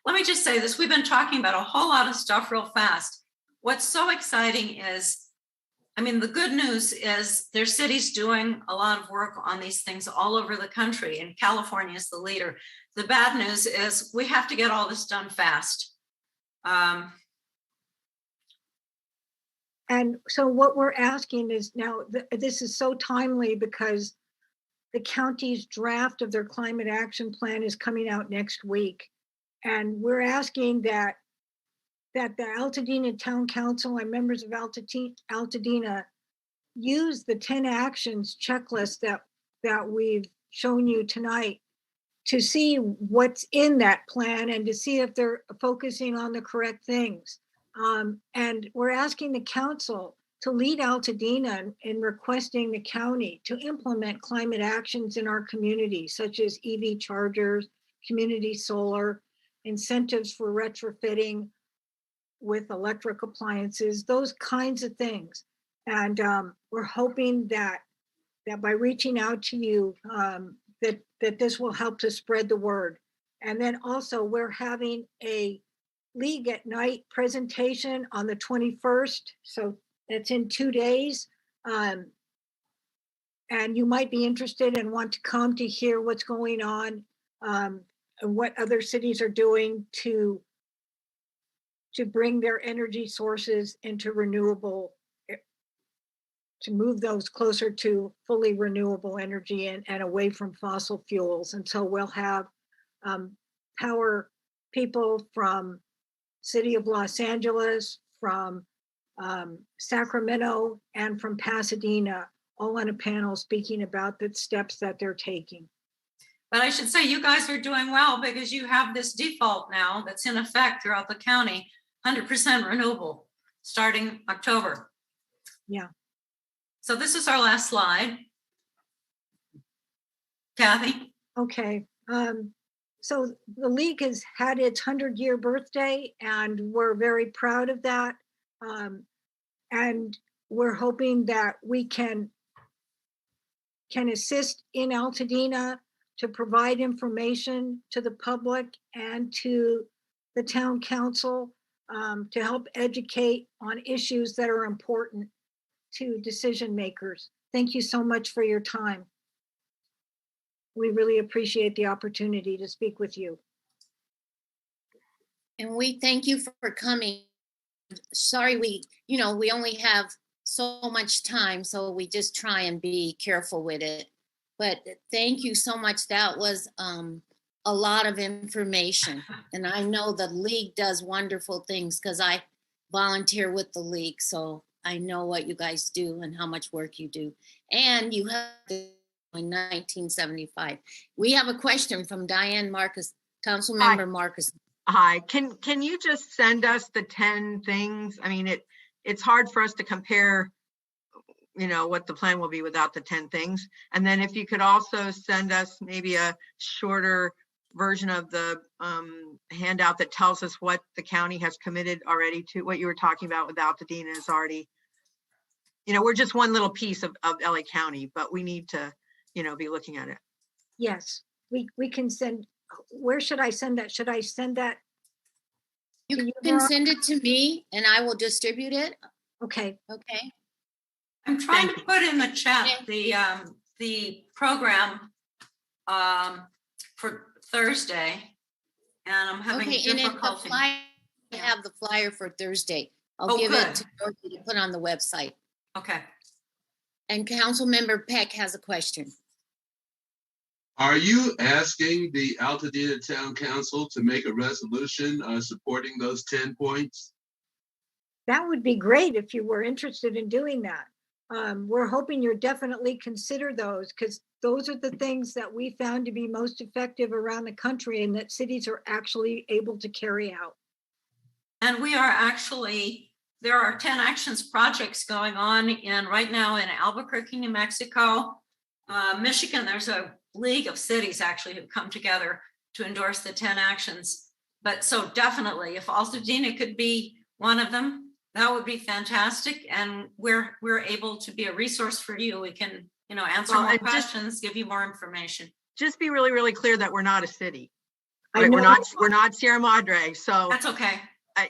let me just say this, we've been talking about a whole lot of stuff real fast. What's so exciting is, the good news is there's cities doing a lot of work on these things all over the country, and California is the leader. The bad news is we have to get all this done fast. And so what we're asking is now, this is so timely because the county's draft of their climate action plan is coming out next week. And we're asking that the Altadena Town Council and members of Altadena use the 10 actions checklist that we've shown you tonight to see what's in that plan and to see if they're focusing on the correct things. And we're asking the council to lead Altadena in requesting the county to implement climate actions in our community, such as EV chargers, community solar, incentives for retrofitting with electric appliances, those kinds of things. And we're hoping that by reaching out to you, that this will help to spread the word. And then also we're having a League at Night presentation on the 21st. So that's in 2 days. And you might be interested and want to come to hear what's going on and what other cities are doing to bring their energy sources into renewable, to move those closer to fully renewable energy and away from fossil fuels. And so we'll have power people from City of Los Angeles, from Sacramento, and from Pasadena, all on a panel speaking about the steps that they're taking. But I should say you guys are doing well because you have this default now that's in effect throughout the county, 100% renewable, starting October. Yeah. So this is our last slide. Kathy? Okay. So the League has had its 100-year birthday, and we're very proud of that. And we're hoping that we can assist in Altadena to provide information to the public and to the town council to help educate on issues that are important to decision makers. Thank you so much for your time. We really appreciate the opportunity to speak with you. And we thank you for coming. Sorry, we only have so much time, so we just try and be careful with it. But thank you so much. That was a lot of information. And I know the League does wonderful things because I volunteer with the League. So I know what you guys do and how much work you do. And you have in 1975. We have a question from Diane Marcus, Councilmember Marcus. Hi, can you just send us the 10 things? I mean, it's hard for us to compare, what the plan will be without the 10 things. And then if you could also send us maybe a shorter version of the handout that tells us what the county has committed already to, what you were talking about with Altadena is already, we're just one little piece of LA County, but we need to, be looking at it. Yes, we can send. Where should I send that? Should I send that? You can send it to me and I will distribute it. Okay. Okay. I'm trying to put in the chat the program for Thursday, and I'm having difficulty. I have the flyer for Thursday. I'll give it to Dorothy to put on the website. Okay. And Councilmember Peck has a question. Are you asking the Altadena Town Council to make a resolution supporting those 10 points? That would be great if you were interested in doing that. We're hoping you'll definitely consider those because those are the things that we found to be most effective around the country and that cities are actually able to carry out. And we are actually, there are 10 actions projects going on right now in Albuquerque, New Mexico, Michigan. There's a league of cities actually who've come together to endorse the 10 actions. But so definitely, if Altadena could be one of them, that would be fantastic. And we're able to be a resource for you. We can, answer more questions, give you more information. Just be really, really clear that we're not a city. Right? We're not Sierra Madre. So that's okay.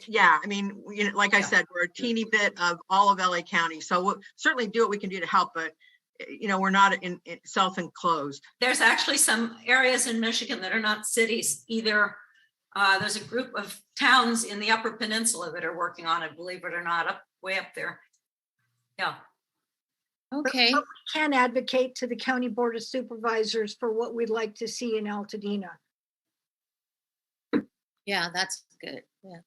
Yeah, I mean, like I said, we're a teeny bit of all of LA County. So we'll certainly do what we can do to help, but we're not in self-enclosed. There's actually some areas in Michigan that are not cities either. There's a group of towns in the Upper Peninsula that are working on it, believe it or not, way up there. Yeah. Okay. But we can advocate to the County Board of Supervisors for what we'd like to see in Altadena. Yeah, that's good. Yeah.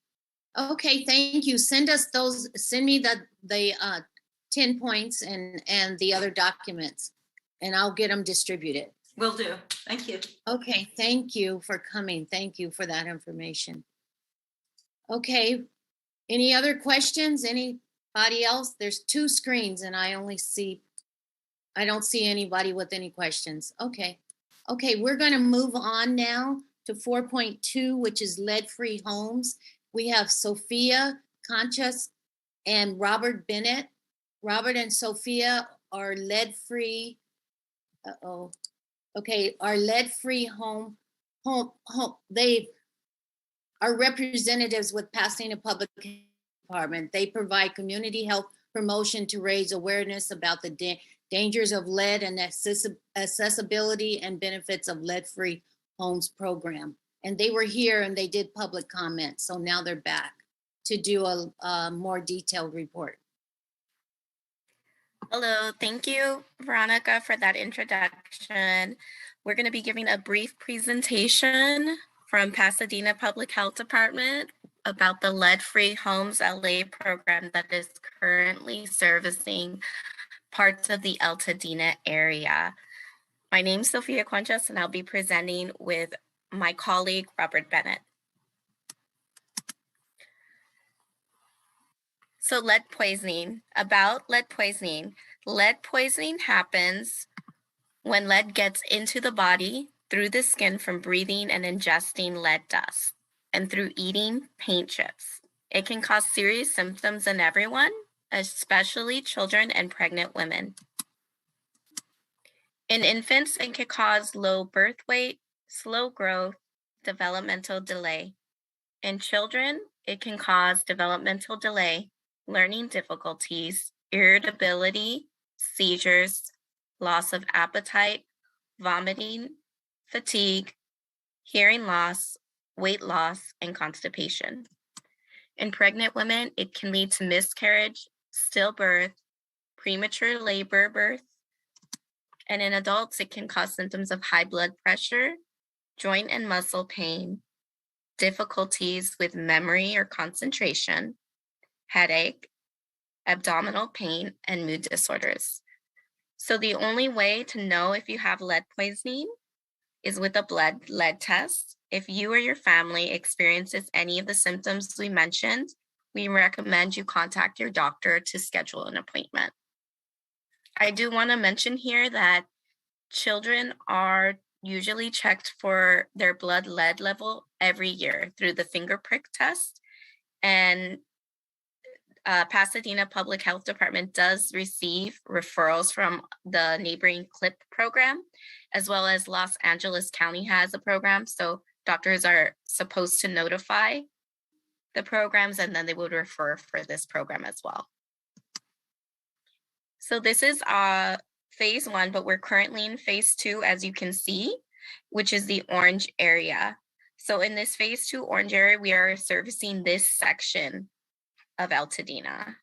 Okay, thank you. Send me the 10 points and the other documents, and I'll get them distributed. Will do. Thank you. Okay, thank you for coming. Thank you for that information. Okay, any other questions? Anybody else? There's 2 screens and I don't see anybody with any questions. Okay, we're gonna move on now to 4.2, which is lead-free homes. We have Sophia Conchas and Robert Bennett. Robert and Sophia are lead-free. Okay, our lead-free home. our representatives with Pasadena Public Department, they provide community health promotion to raise awareness about the dangers of lead and accessibility and benefits of lead-free homes program. And they were here and they did public comment. So now they're back to do a more detailed report. Hello, thank you, Veronica, for that introduction. We're going to be giving a brief presentation from Pasadena Public Health Department about the Lead-Free Homes LA program that is currently servicing parts of the Altadena area. My name is Sophia Conchas, and I'll be presenting with my colleague, Robert Bennett. So lead poisoning, about lead poisoning. Lead poisoning happens when lead gets into the body through the skin from breathing and ingesting lead dust and through eating paint chips. It can cause serious symptoms in everyone, especially children and pregnant women. In infants, it can cause low birth weight, slow growth, developmental delay. In children, it can cause developmental delay, learning difficulties, irritability, seizures, loss of appetite, vomiting, fatigue, hearing loss, weight loss, and constipation. In pregnant women, it can lead to miscarriage, stillbirth, premature labor, birth, and in adults, it can cause symptoms of high blood pressure, joint and muscle pain, difficulties with memory or concentration, headache, abdominal pain, and mood disorders. So the only way to know if you have lead poisoning is with a blood lead test. If you or your family experiences any of the symptoms we mentioned, we recommend you contact your doctor to schedule an appointment. I do want to mention here that children are usually checked for their blood lead level every year through the finger prick test. And Pasadena Public Health Department does receive referrals from the neighboring CLIP program, as well as Los Angeles County has a program. So doctors are supposed to notify the programs and then they would refer for this program as well. So this is phase 1, but we're currently in phase 2, as you can see, which is the orange area. So in this phase 2 orange area, we are servicing this section of Altadena.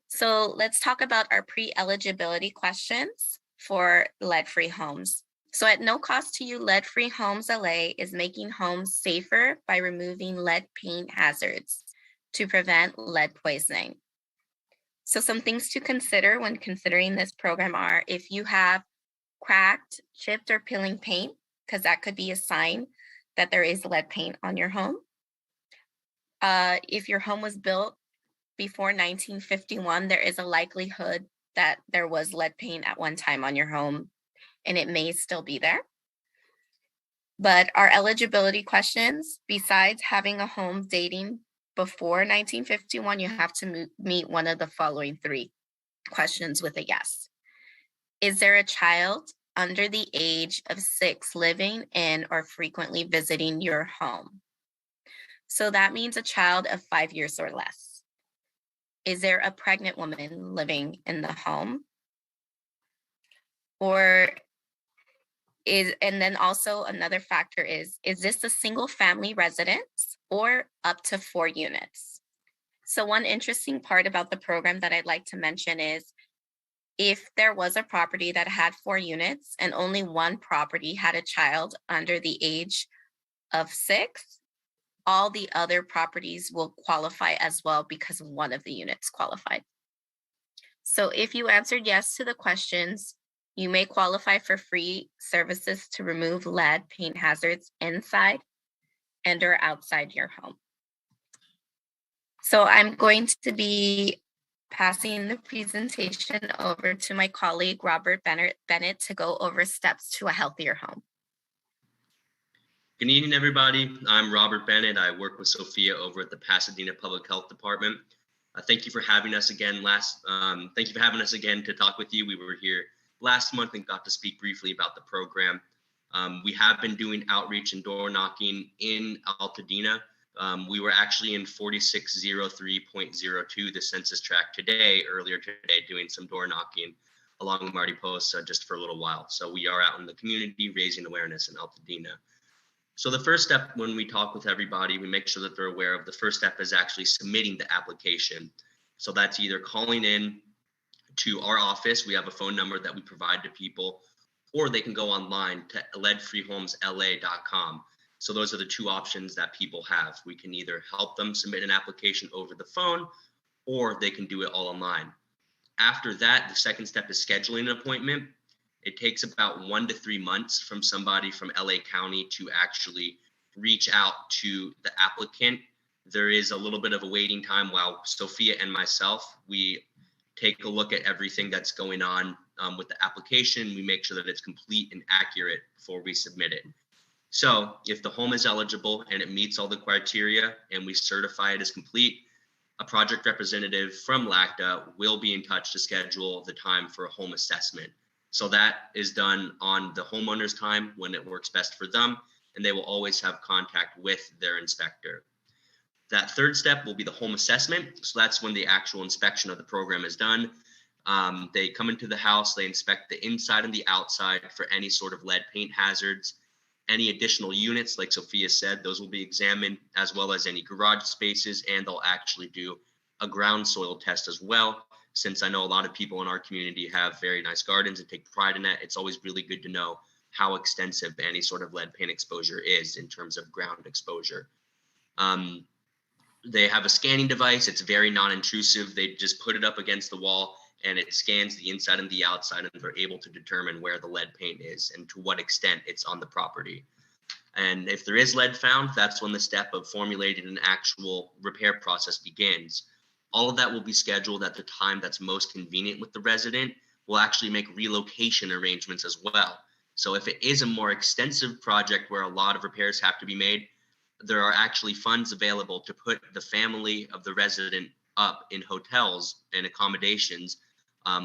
So let's talk about our pre-eligibility questions for lead-free homes. So at no cost to you, Lead-Free Homes LA is making homes safer by removing lead paint hazards to prevent lead poisoning. So some things to consider when considering this program are if you have cracked, chipped, or peeling paint, because that could be a sign that there is lead paint on your home. If your home was built before 1951, there is a likelihood that there was lead paint at one time on your home, and it may still be there. But our eligibility questions, besides having a home dating before 1951, you have to meet one of the following 3 questions with a yes. Is there a child under the age of 6 living in or frequently visiting your home? So that means a child of 5 years or less. Is there a pregnant woman living in the home? And then also another factor is this a single family residence or up to 4 units? So one interesting part about the program that I'd like to mention is if there was a property that had 4 units and only one property had a child under the age of 6, all the other properties will qualify as well because one of the units qualified. So if you answered yes to the questions, you may qualify for free services to remove lead paint hazards inside and or outside your home. So I'm going to be passing the presentation over to my colleague, Robert Bennett, to go over steps to a healthier home. Good evening, everybody. I'm Robert Bennett. I work with Sophia over at the Pasadena Public Health Department. Thank you for having us again thank you for having us again to talk with you. We were here last month and got to speak briefly about the program. We have been doing outreach and door knocking in Altadena. We were actually in 4603.02, the census tract earlier today, doing some door knocking along Marty Post just for a little while. So we are out in the community raising awareness in Altadena. So the first step when we talk with everybody, we make sure that they're aware of the first step is actually submitting the application. So that's either calling in to our office. We have a phone number that we provide to people, or they can go online to leadfreehomesla.com. So those are the two options that people have. We can either help them submit an application over the phone, or they can do it all online. After that, the second step is scheduling an appointment. It takes about 1 to 3 months from somebody from LA County to actually reach out to the applicant. There is a little bit of a waiting time while Sophia and myself, we take a look at everything that's going on with the application. We make sure that it's complete and accurate before we submit it. So if the home is eligible and it meets all the criteria and we certify it as complete, a project representative from LACTA will be in touch to schedule the time for a home assessment. So that is done on the homeowner's time when it works best for them, and they will always have contact with their inspector. That third step will be the home assessment. So that's when the actual inspection of the program is done. They come into the house, they inspect the inside and the outside for any sort of lead paint hazards. Any additional units, like Sophia said, those will be examined, as well as any garage spaces, and they'll actually do a ground soil test as well. Since I know a lot of people in our community have very nice gardens and take pride in that, it's always really good to know how extensive any sort of lead paint exposure is in terms of ground exposure. They have a scanning device. It's very non-intrusive. They just put it up against the wall and it scans the inside and the outside, and they're able to determine where the lead paint is and to what extent it's on the property. And if there is lead found, that's when the step of formulating an actual repair process begins. All of that will be scheduled at the time that's most convenient with the resident. We'll actually make relocation arrangements as well. So if it is a more extensive project where a lot of repairs have to be made, there are actually funds available to put the family of the resident up in hotels and accommodations.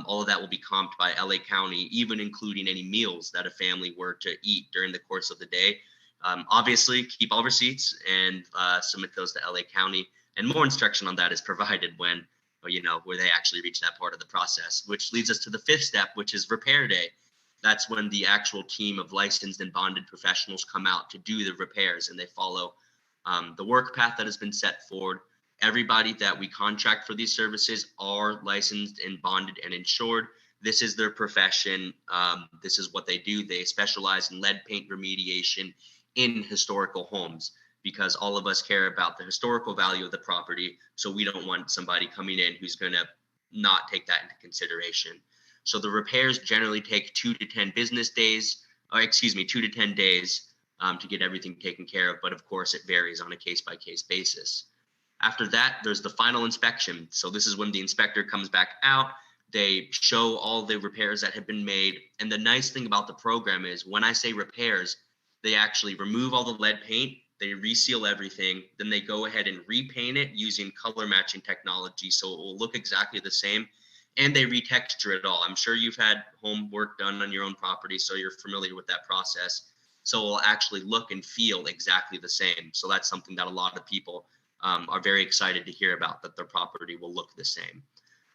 All of that will be comped by LA County, even including any meals that a family were to eat during the course of the day. Obviously, keep all receipts and submit those to LA County. And more instruction on that is provided when, where they actually reach that part of the process, which leads us to the fifth step, which is repair day. That's when the actual team of licensed and bonded professionals come out to do the repairs, and they follow the work path that has been set forward. Everybody that we contract for these services are licensed and bonded and insured. This is their profession. This is what they do. They specialize in lead paint remediation in historical homes, because all of us care about the historical value of the property. So we don't want somebody coming in who's going to not take that into consideration. So the repairs generally take 2 to 10 business days, 2 to 10 days to get everything taken care of. But of course, it varies on a case-by-case basis. After that, there's the final inspection. So this is when the inspector comes back out. They show all the repairs that have been made. And the nice thing about the program is when I say repairs, they actually remove all the lead paint, they reseal everything, then they go ahead and repaint it using color matching technology so it will look exactly the same, and they retexture it all. I'm sure you've had home work done on your own property, so you're familiar with that process. So it will actually look and feel exactly the same. So that's something that a lot of people are very excited to hear about, that their property will look the same.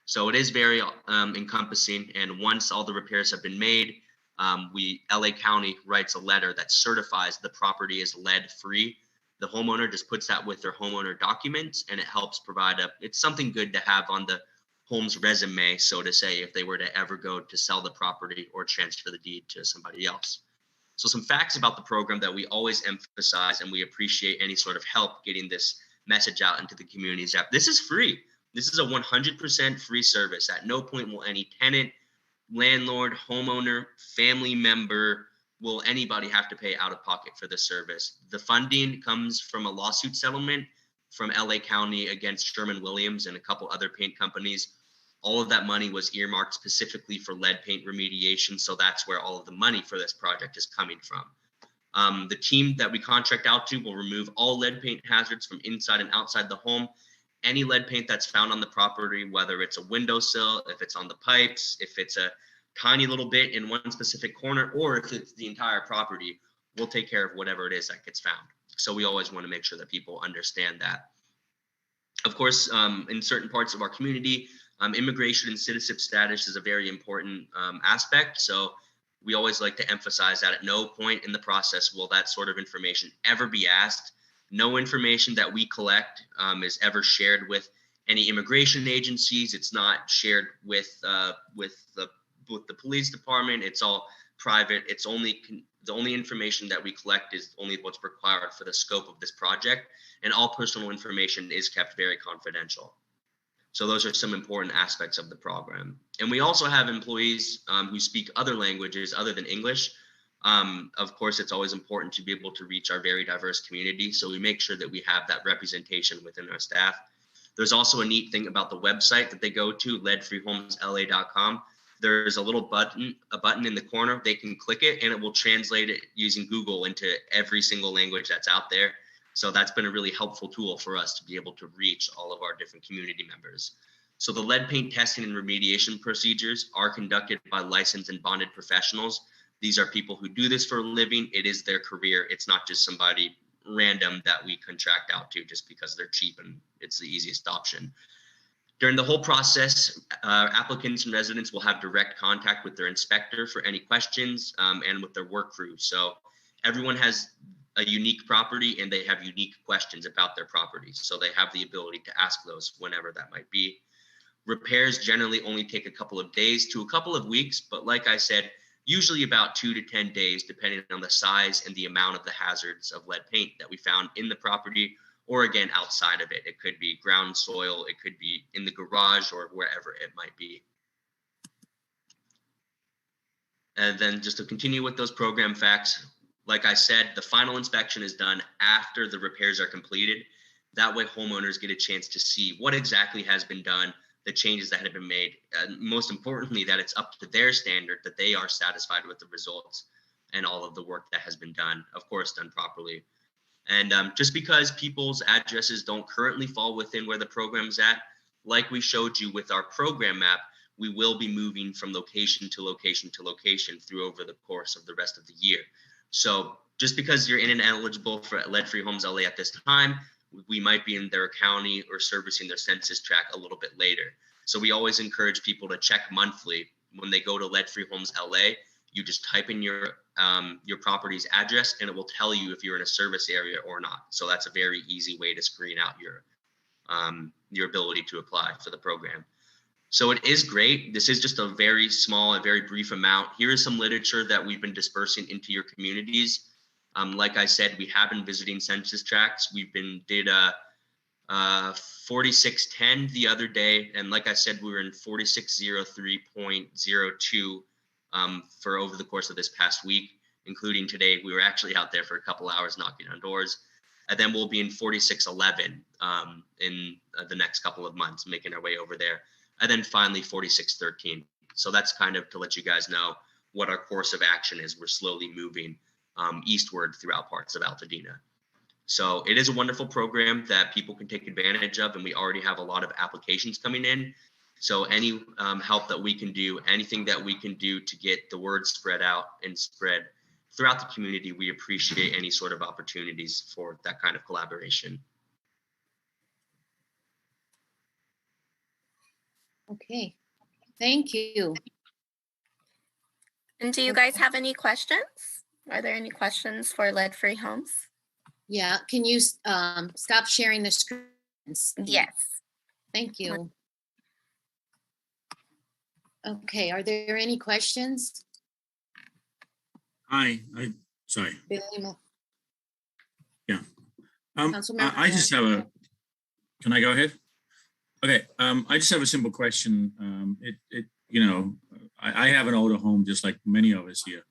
So it is very encompassing, and once all the repairs have been made, LA County writes a letter that certifies the property is lead free. The homeowner just puts that with their homeowner documents, and it helps provide it's something good to have on the home's resume, so to say, if they were to ever go to sell the property or transfer the deed to somebody else. So some facts about the program that we always emphasize, and we appreciate any sort of help getting this message out into the communities. This is free. This is a 100% free service. At no point will any tenant, landlord, homeowner, family member, will anybody have to pay out of pocket for this service. The funding comes from a lawsuit settlement from LA County against Sherman-Williams and a couple other paint companies. All of that money was earmarked specifically for lead paint remediation, so that's where all of the money for this project is coming from. The team that we contract out to will remove all lead paint hazards from inside and outside the home. Any lead paint that's found on the property, whether it's a windowsill, if it's on the pipes, if it's a tiny little bit in one specific corner, or if it's the entire property, we'll take care of whatever it is that gets found. So we always want to make sure that people understand that. Of course, in certain parts of our community, immigration and citizenship status is a very important aspect. So we always like to emphasize that at no point in the process will that sort of information ever be asked. No information that we collect is ever shared with any immigration agencies. It's not shared with the police department. It's all private. It's only the only information that we collect is only what's required for the scope of this project, and all personal information is kept very confidential. So those are some important aspects of the program. And we also have employees who speak other languages other than English. Of course, it's always important to be able to reach our very diverse community. So we make sure that we have that representation within our staff. There's also a neat thing about the website that they go to, leadfreehomesla.com. There's a little button in the corner. They can click it and it will translate it using Google into every single language that's out there. So that's been a really helpful tool for us to be able to reach all of our different community members. So the lead paint testing and remediation procedures are conducted by licensed and bonded professionals. These are people who do this for a living. It is their career. It's not just somebody random that we contract out to just because they're cheap and it's the easiest option. During the whole process, applicants and residents will have direct contact with their inspector for any questions and with their work crew. So everyone has a unique property and they have unique questions about their property. So they have the ability to ask those whenever that might be. Repairs generally only take a couple of days to a couple of weeks, but like I said, usually about 2 to 10 days, depending on the size and the amount of the hazards of lead paint that we found in the property, or again, outside of it. It could be ground soil, it could be in the garage or wherever it might be. And then just to continue with those program facts, like I said, the final inspection is done after the repairs are completed. That way homeowners get a chance to see what exactly has been done, the changes that have been made, and most importantly, that it's up to their standard, that they are satisfied with the results and all of the work that has been done, of course, done properly. And just because people's addresses don't currently fall within where the program's at, like we showed you with our program map, we will be moving from location to location to location through over the course of the rest of the year. So just because you're in and eligible for Lead-Free Homes LA at this time, we might be in their county or servicing their census tract a little bit later. So we always encourage people to check monthly. When they go to Lead-Free Homes LA, you just type in your property's address and it will tell you if you're in a service area or not. So that's a very easy way to screen out your ability to apply for the program. So it is great. This is just a very small and very brief amount. Here is some literature that we've been dispersing into your communities. Like I said, we have been visiting census tracts. We've been did 4610 the other day, and like I said, we were in 4603.02 for over the course of this past week, including today. We were actually out there for a couple hours knocking on doors, and then we'll be in 4611 in the next couple of months, making our way over there, and then finally 4613. So that's kind of to let you guys know what our course of action is. We're slowly moving eastward throughout parts of Altadena. So it is a wonderful program that people can take advantage of, and we already have a lot of applications coming in. So any help that we can do, anything that we can do to get the word spread out and spread throughout the community, we appreciate any sort of opportunities for that kind of collaboration. Okay, thank you. And do you guys have any questions? Are there any questions for Lead-Free Homes? Yeah, can you stop sharing the screen? Yes. Thank you. Okay, are there any questions? Hi, sorry. Billy Mo- Yeah. Councilmember I just have a, can I go ahead? Okay, I just have a simple question. You know, I have an older home just like many of us here.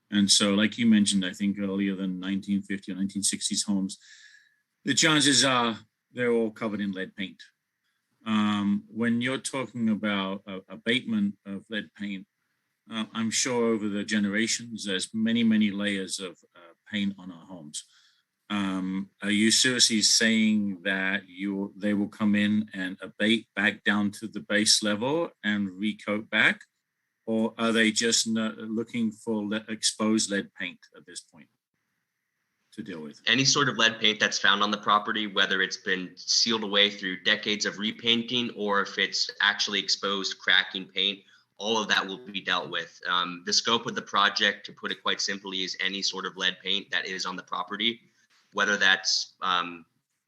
And so like you mentioned, I think earlier than 1950 or 1960s homes, the chances are they're all covered in lead paint. When you're talking about abatement of lead paint, I'm sure over the generations, there's many, many layers of paint on our homes. Are you seriously saying that they will come in and abate back down to the base level and recoat back? or are they just looking for exposed lead paint at this point to deal with? Any sort of lead paint that's found on the property, whether it's been sealed away through decades of repainting or if it's actually exposed cracking paint, all of that will be dealt with. The scope of the project, to put it quite simply, is any sort of lead paint that is on the property, whether that's,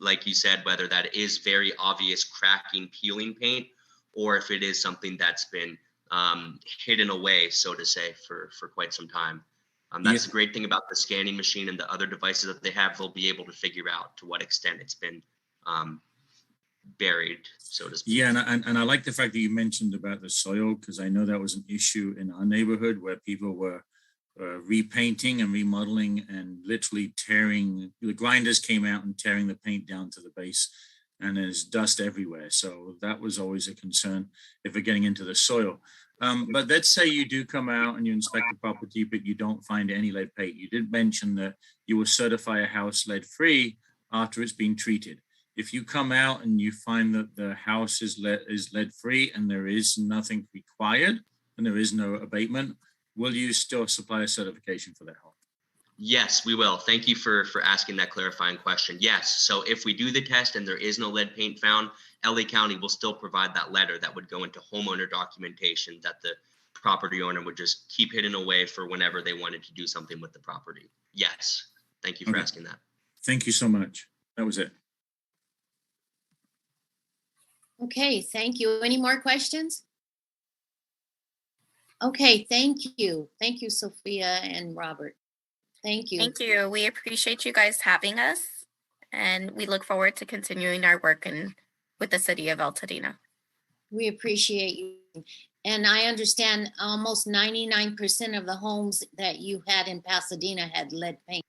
like you said, whether that is very obvious cracking, peeling paint, or if it is something that's been hidden away, so to say, for quite some time. That's the great thing about the scanning machine and the other devices that they have. They'll be able to figure out to what extent it's been buried, so to speak. Yeah, and I like the fact that you mentioned about the soil, because I know that was an issue in our neighborhood where people were repainting and remodeling and literally tearing, the grinders came out and tearing the paint down to the base, and there's dust everywhere. So that was always a concern if we're getting into the soil. But let's say you do come out and you inspect the property, but you don't find any lead paint. You did mention that you will certify a house lead-free after it's been treated. If you come out and you find that the house is lead-free and there is nothing required and there is no abatement, will you still supply a certification for that home? Yes, we will. Thank you for asking that clarifying question. Yes, so if we do the test and there is no lead paint found, LA County will still provide that letter that would go into homeowner documentation that the property owner would just keep hidden away for whenever they wanted to do something with the property. Yes, thank you for asking that. Thank you so much. That was it. Okay, thank you. Any more questions? Okay, thank you. Thank you, Sophia and Robert. Thank you. Thank you. We appreciate you guys having us, and we look forward to continuing our work with the city of Altadena. We appreciate you. And I understand almost 99% of the homes that you had in Pasadena had lead paint.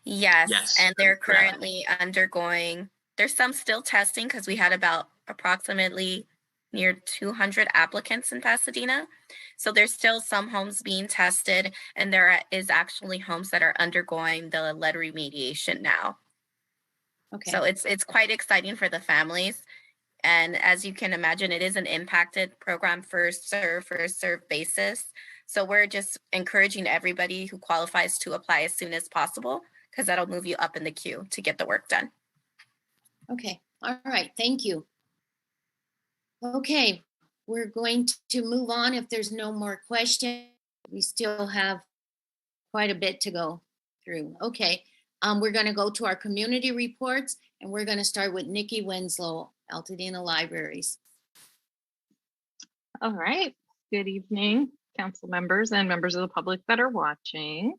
Yes, and they're currently undergoing, there's some still testing because we had about approximately near 200 applicants in Pasadena. So there's still some homes being tested, and there is actually homes that are undergoing the lead remediation now. Okay. So it's quite exciting for the families. And as you can imagine, it is an impacted program, first serve basis. So we're just encouraging everybody who qualifies to apply as soon as possible, because that'll move you up in the queue to get the work done. Okay, all right, thank you. Okay, we're going to move on if there's no more questions. We still have quite a bit to go through. Okay, we're going to go to our community reports, and we're going to start with Nikki Winslow, Altadena Libraries. All right, good evening, council members and members of the public that are watching.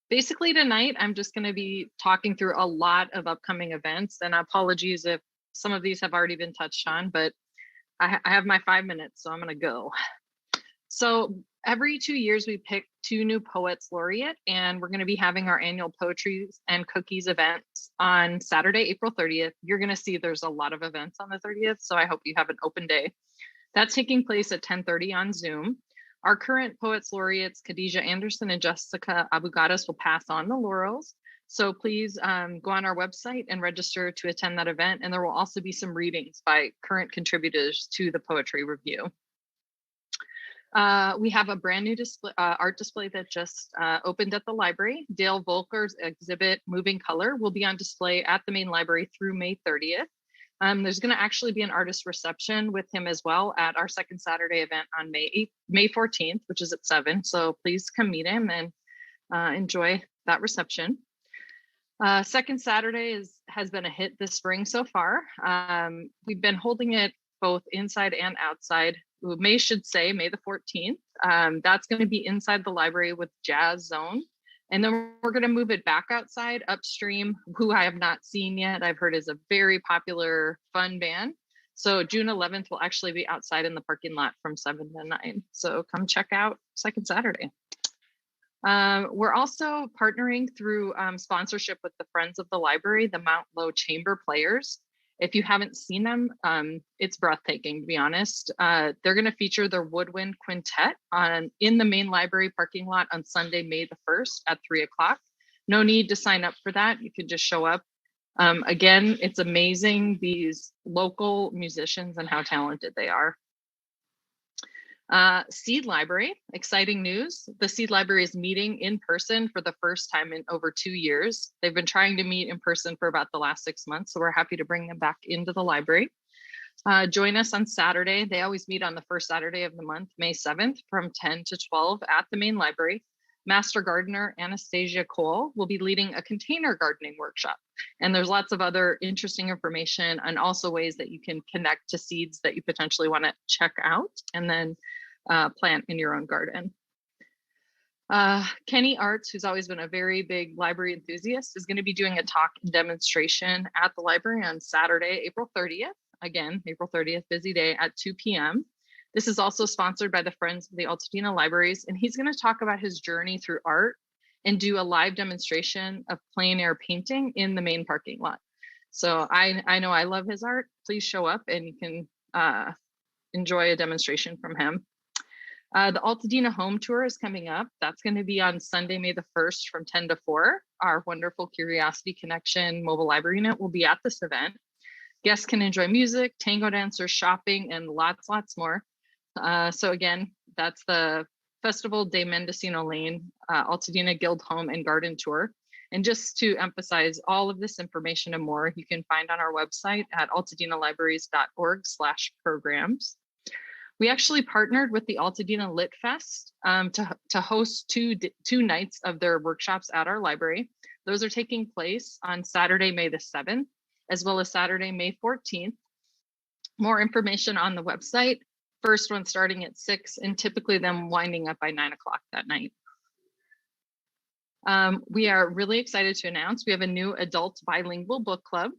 Basically tonight, I'm just going to be talking through a lot of upcoming events, and apologies if some of these have already been touched on, but I have my 5 minutes, so I'm going to go. So every 2 years, we pick 2 new poets laureate, and we're going to be having our annual Poetry and Cookies events on Saturday, April 30th. You're going to see there's a lot of events on the 30th, so I hope you have an open day. That's taking place at 10:30 on Zoom. Our current poets laureates, Khadijah Anderson and Jessica Abugadas, will pass on the laurels. So please go on our website and register to attend that event. And there will also be some readings by current contributors to the Poetry Review. We have a brand new art display that just opened at the library. Dale Volker's exhibit, Moving Color, will be on display at the main library through May 30th. There's going to actually be an artist reception with him as well at our second Saturday event on May 14th, which is at 7. So please come meet him and enjoy that reception. Second Saturday has been a hit this spring so far. We've been holding it both inside and outside. May the 14th. That's going to be inside the library with Jazz Zone. And then we're going to move it back outside, Upstream, who I have not seen yet. I've heard is a very popular, fun band. So June 11th will actually be outside in the parking lot from 7 to 9. So come check out second Saturday. We're also partnering through sponsorship with the Friends of the Library, the Mount Low Chamber Players. If you haven't seen them, it's breathtaking, to be honest. They're going to feature their woodwind quintet in the main library parking lot on Sunday, May the 1st at 3 o'clock. No need to sign up for that. You could just show up. Again, it's amazing, these local musicians and how talented they are. Seed Library, exciting news. The Seed Library is meeting in person for the first time in over 2 years. They've been trying to meet in person for about the last 6 months, so we're happy to bring them back into the library. Join us on Saturday. They always meet on the first Saturday of the month, May 7th, from 10 to 12 at the main library. Master gardener Anastasia Cole will be leading a container gardening workshop. And there's lots of other interesting information and also ways that you can connect to seeds that you potentially want to check out and then plant in your own garden. Kenny Arts, who's always been a very big library enthusiast, is going to be doing a talk and demonstration at the library on Saturday, April 30th. Again, April 30th, busy day at 2 p.m. This is also sponsored by the Friends of the Altadena Libraries, and he's going to talk about his journey through art and do a live demonstration of plein air painting in the main parking lot. So I know I love his art. Please show up and you can enjoy a demonstration from him. The Altadena Home Tour is coming up. That's going to be on Sunday, May the 1st from 10 to 4. Our wonderful Curiosity Connection mobile library unit will be at this event. Guests can enjoy music, tango dancers, shopping, and lots more. So again, that's the Festival de Mendocino Lane, Altadena Guild Home and Garden Tour. And just to emphasize all of this information and more, you can find on our website at altadenalibraries.org/programs. We actually partnered with the Altadena Lit Fest to host two nights of their workshops at our library. Those are taking place on Saturday, May the 7th, as well as Saturday, May 14th. More information on the website. First one starting at 6 and typically them winding up by 9 o'clock that night. We are really excited to announce we have a new adult bilingual book club.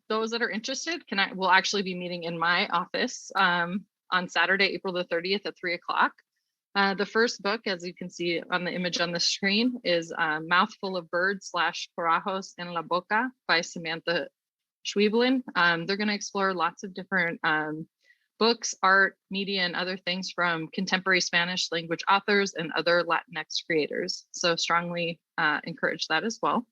Those that are interested will actually be meeting in my office on Saturday, April the 30th at 3 o'clock. The first book, as you can see on the image on the screen, is Mouthful of Birds / Corajos en la Boca by Samantha Schweblin. They're going to explore lots of different books, art, media, and other things from contemporary Spanish language authors and other Latinx creators. So strongly encourage that as well.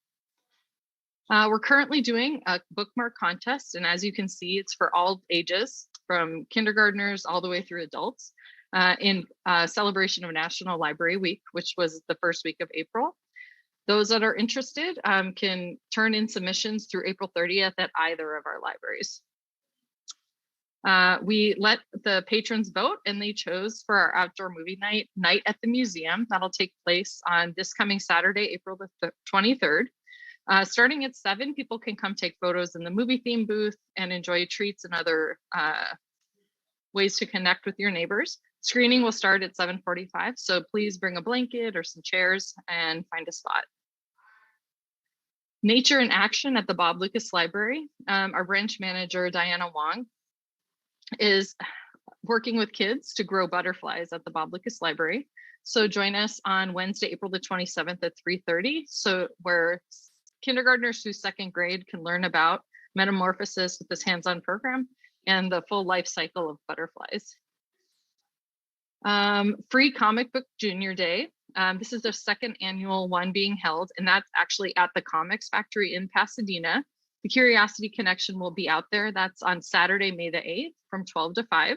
We're currently doing a bookmark contest, and as you can see, it's for all ages, from kindergartners all the way through adults, in celebration of National Library Week, which was the first week of April. Those that are interested can turn in submissions through April 30th at either of our libraries. We let the patrons vote, and they chose for our outdoor movie night at the museum. That'll take place on this coming Saturday, April the 23rd. Starting at 7, people can come take photos in the movie theme booth and enjoy treats and other ways to connect with your neighbors. Screening will start at 7:45, so please bring a blanket or some chairs and find a spot. Nature in Action at the Bob Lucas Library. Our branch manager, Diana Wong, is working with kids to grow butterflies at the Bob Lucas Library. So join us on Wednesday, April the 27th at 3:30. So where kindergartners through 2nd grade can learn about metamorphosis with this hands-on program and the full life cycle of butterflies. Free Comic Book Junior Day. This is their 2nd annual one being held, and that's actually at the Comics Factory in Pasadena. The Curiosity Connection will be out there. That's on Saturday, May the 8th from 12 to 5.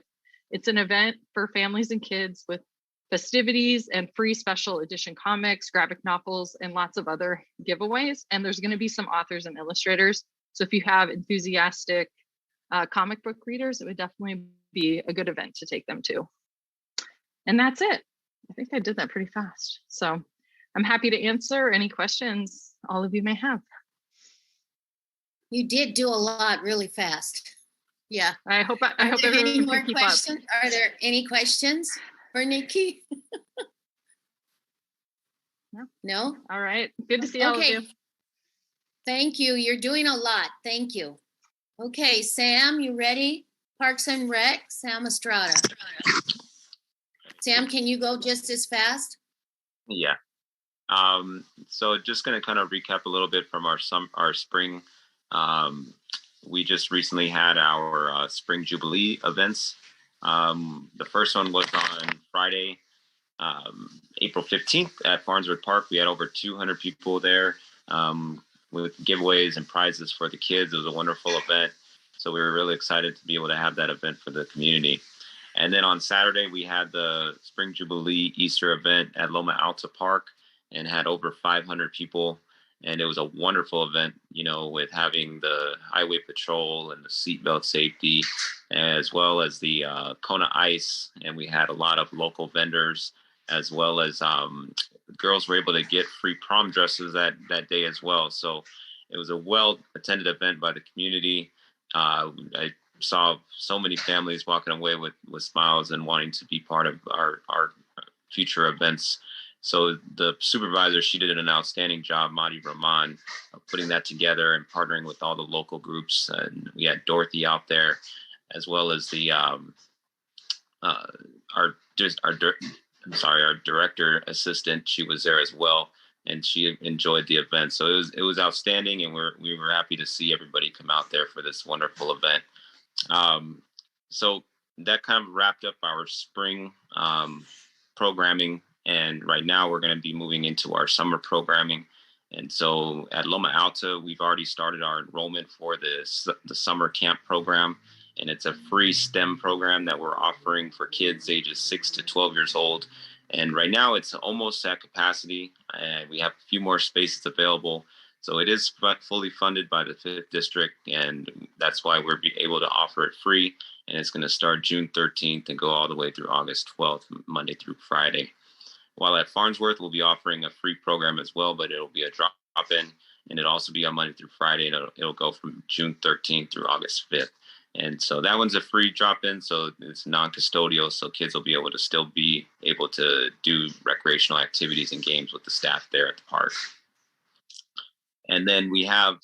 It's an event for families and kids with festivities and free special edition comics, graphic novels, and lots of other giveaways. And there's going to be some authors and illustrators. So if you have enthusiastic comic book readers, it would definitely be a good event to take them to. And that's it. I think I did that pretty fast. So I'm happy to answer any questions all of you may have. You did do a lot really fast. Yeah. I hope Are there any everyone more can keep up. questions? Are there any questions for Nikki? No? All right. Good to see all of you. Thank you. You're doing a lot. Thank you. Okay, Sam, you ready? Parks and Rec, Sam Estrada. Sam, can you go just as fast? Yeah. So just going to kind of recap a little bit from our spring. We just recently had our Spring Jubilee events. The first one was on Friday, April 15th at Farnsworth Park. We had over 200 people there with giveaways and prizes for the kids. It was a wonderful event. So we were really excited to be able to have that event for the community. And then on Saturday, we had the Spring Jubilee Easter event at Loma Alta Park and had over 500 people. And it was a wonderful event, you know, with having the highway patrol and the seatbelt safety, as well as the Kona Ice. And we had a lot of local vendors, as well as girls were able to get free prom dresses that day as well. So it was a well-attended event by the community. I saw so many families walking away with smiles and wanting to be part of our future events. So the supervisor, she did an outstanding job, Madi Rahman, of putting that together and partnering with all the local groups. And we had Dorothy out there, as well as the our director assistant. She was there as well, and she enjoyed the event. So it was outstanding, and we were happy to see everybody come out there for this wonderful event. So that kind of wrapped up our spring programming. And right now we're going to be moving into our summer programming. And so at Loma Alta, we've already started our enrollment for the summer camp program. And it's a free STEM program that we're offering for kids ages 6 to 12 years old. And right now it's almost at capacity, and we have a few more spaces available. So it is fully funded by the 5th District, and that's why we're able to offer it free. And it's going to start June 13th and go all the way through August 12th, Monday through Friday. While at Farnsworth, we'll be offering a free program as well, but it'll be a drop-in, and it'll also be on Monday through Friday, and it'll go from June 13th through August 5th. And so that one's a free drop-in, so it's non-custodial, so kids will be able to still be able to do recreational activities and games with the staff there at the park. And then we have,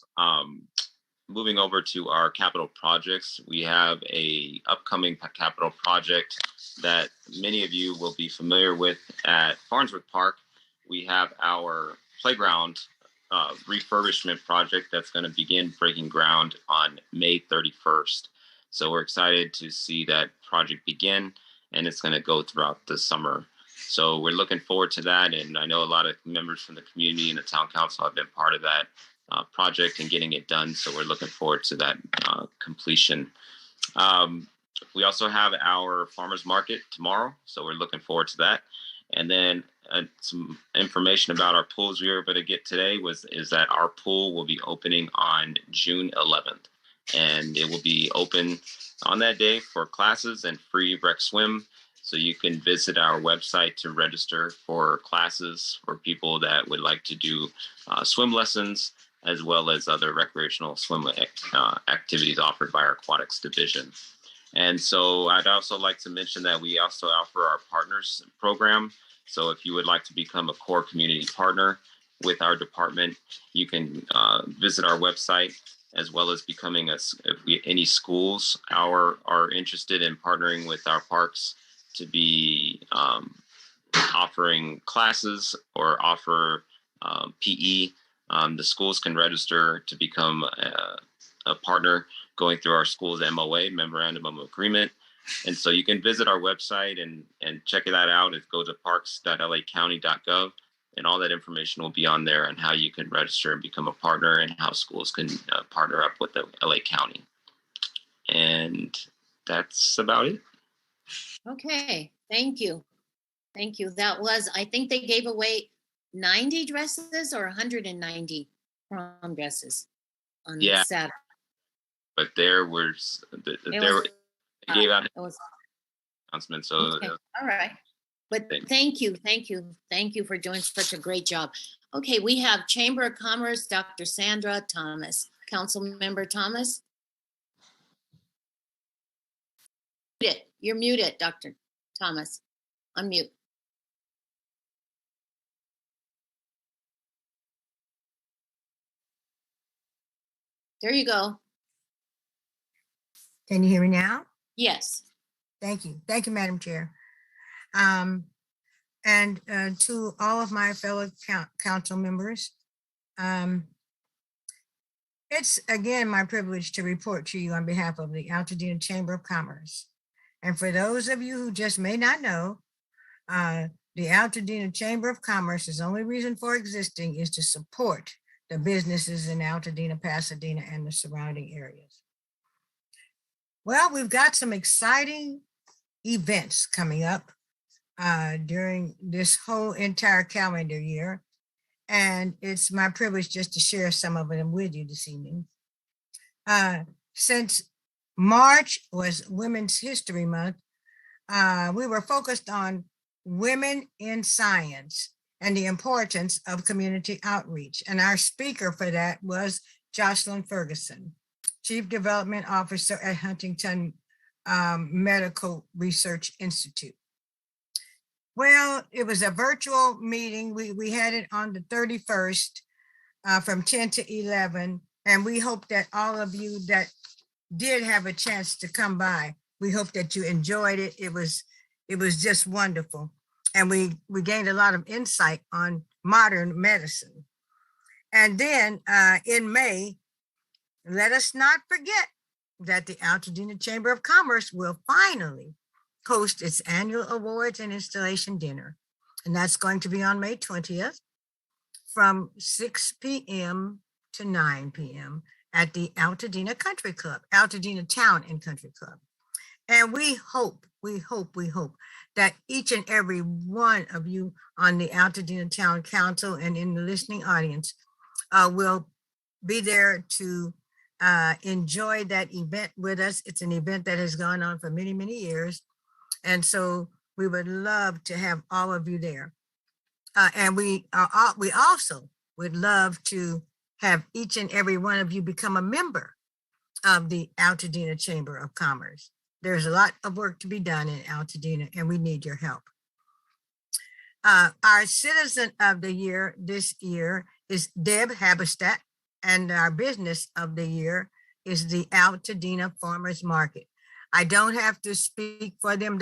moving over to our capital projects, we have a upcoming capital project that many of you will be familiar with at Farnsworth Park. We have our playground refurbishment project that's going to begin breaking ground on May 31st. So we're excited to see that project begin, and it's going to go throughout the summer. So we're looking forward to that. And I know a lot of members from the community and the town council have been part of that project and getting it done. So we're looking forward to that completion. We also have our farmers market tomorrow. So we're looking forward to that. And then some information about our pools we were able to get today is that our pool will be opening on June 11th. And it will be open on that day for classes and free rec swim. So you can visit our website to register for classes for people that would like to do swim lessons, as well as other recreational swim activities offered by our aquatics division. And so I'd also like to mention that we also offer our partners program. So if you would like to become a core community partner with our department, you can visit our website, as well as becoming any schools are interested in partnering with our parks to be offering classes or offer PE. The schools can register to become a partner going through our school's MOA, Memorandum of Agreement. And so you can visit our website and check that out. Go to parks.lacounty.gov, and all that information will be on there on how you can register and become a partner, and how schools can partner up with the LA County. And that's about it. Okay, thank you. Thank you. That was, I think they gave away 90 dresses or 190 prom dresses on Saturday. But there was, they gave out announcements. So okay. All right. But thank you for doing such a great job. Okay, we have Chamber of Commerce, Dr. Sandra Thomas. Councilmember Thomas? You're muted, Dr. Thomas. Unmute. There you go. Can you hear me now? Yes. Thank you. Thank you, Madam Chair. And to all of my fellow council members, it's again my privilege to report to you on behalf of the Altadena Chamber of Commerce. And for those of you who just may not know, the Altadena Chamber of Commerce's only reason for existing is to support the businesses in Altadena, Pasadena, and the surrounding areas. Well, we've got some exciting events coming up during this whole entire calendar year. And it's my privilege just to share some of them with you this evening. Since March was Women's History Month, we were focused on women in science and the importance of community outreach. And our speaker for that was Jocelyn Ferguson, Chief Development Officer at Huntington Medical Research Institute. Well, it was a virtual meeting. We had it on the 31st from 10 to 11. And we hope that all of you that did have a chance to come by, we hope that you enjoyed it. It was just wonderful. And we gained a lot of insight on modern medicine. And then in May, let us not forget that the Altadena Chamber of Commerce will finally host its annual awards and installation dinner. And that's going to be on May 20th from 6 p.m. to 9 p.m. at the Altadena Country Club, Altadena Town and Country Club. And we hope that each and every one of you on the Altadena Town Council and in the listening audience will be there to enjoy that event with us. It's an event that has gone on for many, many years. And so we would love to have all of you there. And we also would love to have each and every one of you become a member of the Altadena Chamber of Commerce. There's a lot of work to be done in Altadena, and we need your help. Our Citizen of the Year this year is Deb Habestat, and our Business of the Year is the Altadena Farmers Market. I don't have to speak for them.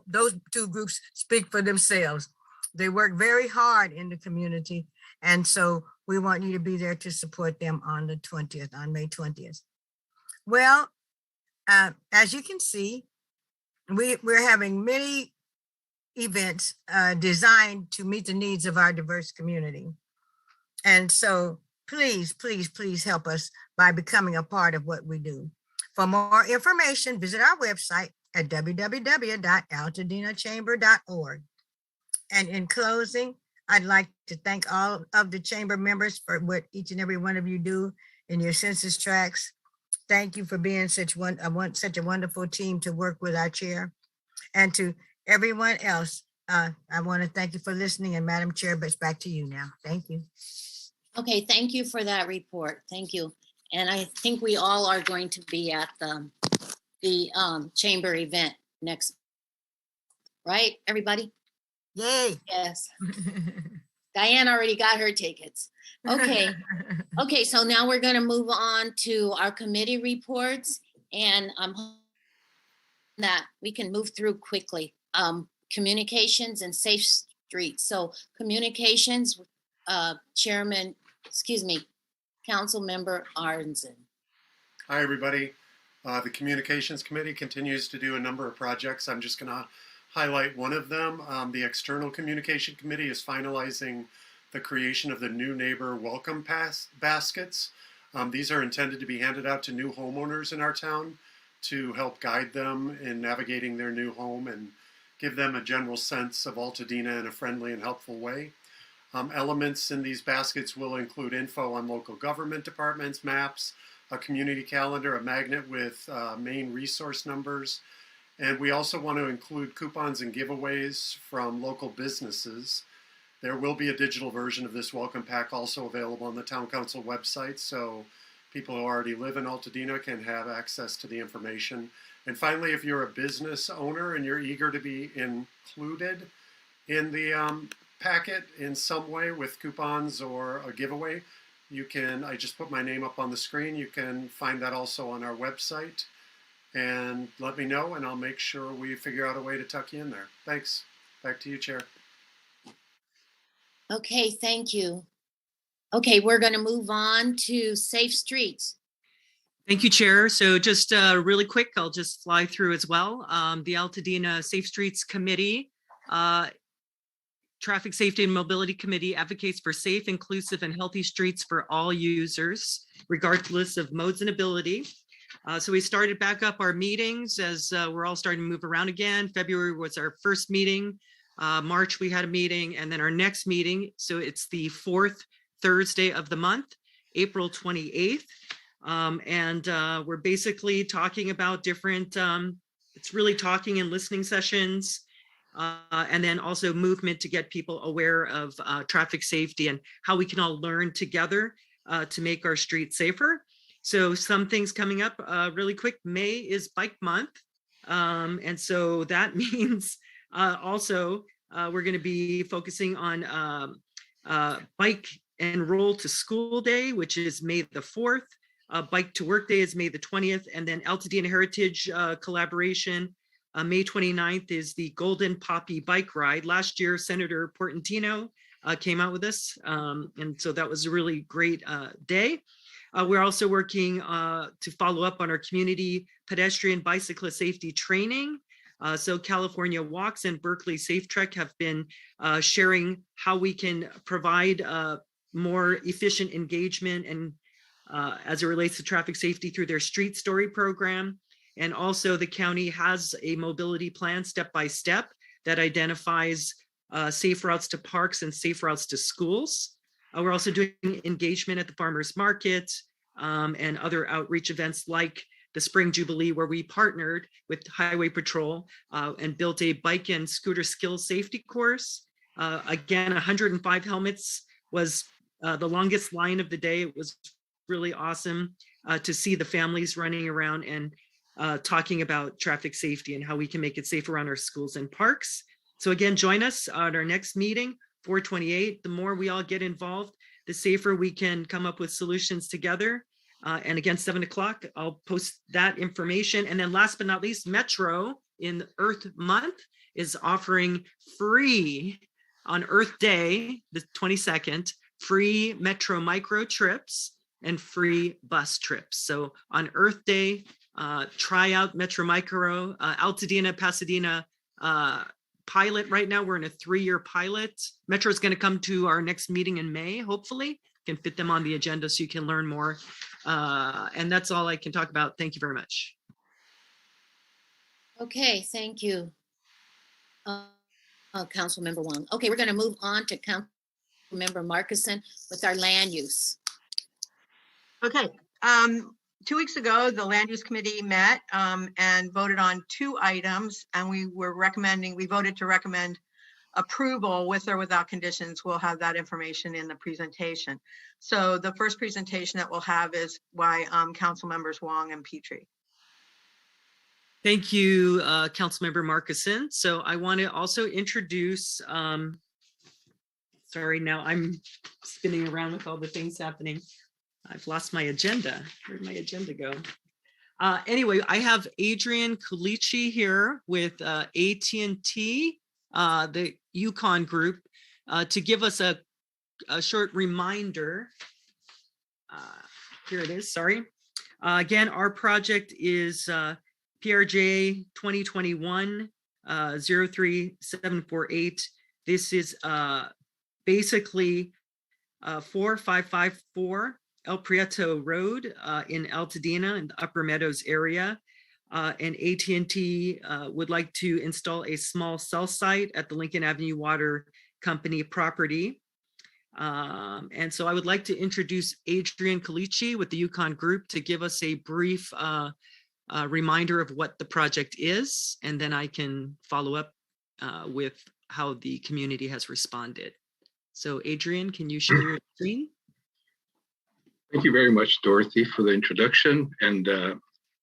Those two groups speak for themselves. They work very hard in the community. And so we want you to be there to support them on the 20th, on May 20th. Well, as you can see, we're having many events designed to meet the needs of our diverse community. And so please help us by becoming a part of what we do. For more information, visit our website at www.altadenachamber.org. And in closing, I'd like to thank all of the chamber members for what each and every one of you do in your census tracts. Thank you for being such a wonderful team to work with our chair. And to everyone else, I want to thank you for listening. And Madam Chair, but it's back to you now. Thank you. Okay, thank you for that report. Thank you. And I think we all are going to be at the chamber event next, right, everybody? Yay. Yes. Diane already got her tickets. Okay. Okay, so now we're going to move on to our committee reports, and I'm hoping that we can move through quickly. Communications and safe streets. So communications, Council Member Arnzen. Hi, everybody. The Communications Committee continues to do a number of projects. I'm just going to highlight one of them. The External Communication Committee is finalizing the creation of the new neighbor welcome baskets. These are intended to be handed out to new homeowners in our town to help guide them in navigating their new home and give them a general sense of Altadena in a friendly and helpful way. Elements in these baskets will include info on local government departments, maps, a community calendar, a magnet with main resource numbers, and we also want to include coupons and giveaways from local businesses. There will be a digital version of this welcome pack also available on the Town Council website, so people who already live in Altadena can have access to the information. And finally, if you're a business owner and you're eager to be included in the packet in some way with coupons or a giveaway, you can, I just put my name up on the screen. You can find that also on our website, and let me know and I'll make sure we figure out a way to tuck you in there. Thanks. Back to you, Chair. Okay, thank you. Okay, we're going to move on to safe streets. Thank you, Chair. So just really quick, I'll just fly through as well. The Altadena Safe Streets Committee, Traffic Safety and Mobility Committee advocates for safe, inclusive, and healthy streets for all users, regardless of modes and ability. So we started back up our meetings as we're all starting to move around again. February was our first meeting. March, we had a meeting, and then our next meeting. So it's the 4th Thursday of the month, April 28th. We're basically talking about different, it's really talking and listening sessions, and then also movement to get people aware of traffic safety and how we can all learn together to make our streets safer. So some things coming up really quick. May is Bike Month. And so that means also we're going to be focusing on Bike and Roll to School Day, which is May the 4th. Bike to Work Day is May the 20th. And then Altadena Heritage collaboration. May 29th is the Golden Poppy Bike Ride. Last year, Senator Portantino came out with this. And so that was a really great day. We're also working to follow up on our community pedestrian bicyclist safety training. So California Walks and Berkeley Safe Trek have been sharing how we can provide more efficient engagement and as it relates to traffic safety through their Street Story program. And also the county has a mobility plan step-by-step that identifies safe routes to parks and safe routes to schools. We're also doing engagement at the farmers market and other outreach events like the Spring Jubilee, where we partnered with Highway Patrol and built a bike and scooter skills safety course. Again, 105 helmets was the longest line of the day. It was really awesome to see the families running around and talking about traffic safety and how we can make it safer around our schools and parks. So again, join us at our next meeting, 4/28. The more we all get involved, the safer we can come up with solutions together. And again, 7 o'clock, I'll post that information. And then last but not least, Metro in Earth Month is offering free on Earth Day, the 22nd, free Metro micro trips and free bus trips. So on Earth Day, try out Metro Micro, Altadena, Pasadena pilot. Right now, we're in a 3-year pilot. Metro is going to come to our next meeting in May, hopefully. Can fit them on the agenda so you can learn more. And that's all I can talk about. Thank you very much. Okay, thank you, Councilmember Wong. Okay, we're going to move on to Councilmember Markuson with our land use. Okay, 2 weeks ago, the Land Use Committee met and voted on 2 items, and we voted to recommend approval with or without conditions. We'll have that information in the presentation. So the first presentation that we'll have is by Council Members Wong and Petrie. Thank you, Councilmember Markuson. So I want to also introduce, sorry, now I'm spinning around with all the things happening. I've lost my agenda. Where'd my agenda go? Anyway, I have Adrian Culici here with AT&T, the Yukon Group, to give us a short reminder. Here it is, sorry. Again, our project is PRJ 2021-03748. This is basically 4554 El Prieto Road in Altadena in the Upper Meadows area. And AT&T would like to install a small cell site at the Lincoln Avenue Water Company property. And so I would like to introduce Adrian Culici with the Yukon Group to give us a brief reminder of what the project is, and then I can follow up with how the community has responded. So Adrian, can you share your screen? Thank you very much, Dorothy, for the introduction, and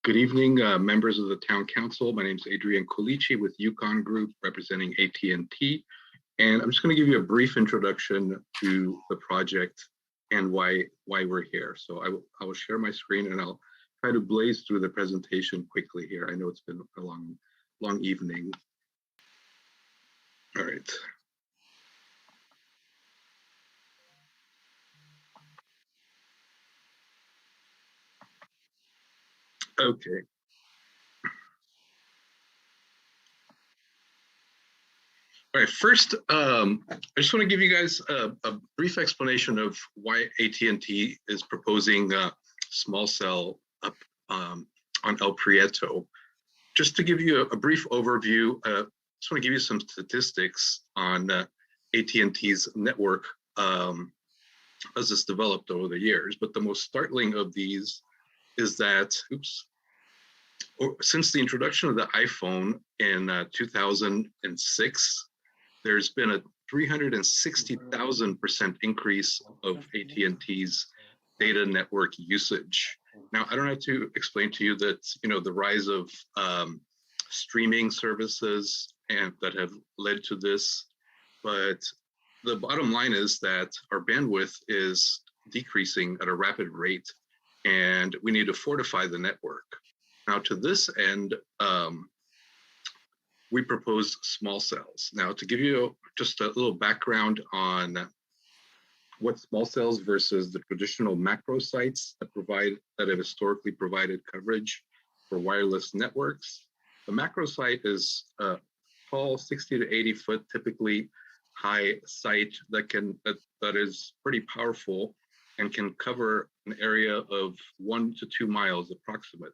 good evening, members of the Town Council. My name is Adrian Culici with Yukon Group, representing AT&T, and I'm just going to give you a brief introduction to the project and why we're here. So I will share my screen and I'll try to blaze through the presentation quickly here. I know it's been a long evening. All right. Okay. All right, first, I just want to give you guys a brief explanation of why AT&T is proposing small cell on El Prieto. Just to give you a brief overview, just want to give you some statistics on AT&T's network as it's developed over the years. But the most startling of these is that, since the introduction of the iPhone in 2006, there's been a 360,000% increase of AT&T's data network usage. Now, I don't have to explain to you that, the rise of streaming services and that have led to this, but the bottom line is that our bandwidth is decreasing at a rapid rate, and we need to fortify the network. Now, to this end, we propose small cells. Now, to give you just a little background on what small cells versus the traditional macro sites that have historically provided coverage for wireless networks. The macro site is a tall, 60 to 80 foot, typically high site that is pretty powerful and can cover an area of 1 to 2 miles approximately.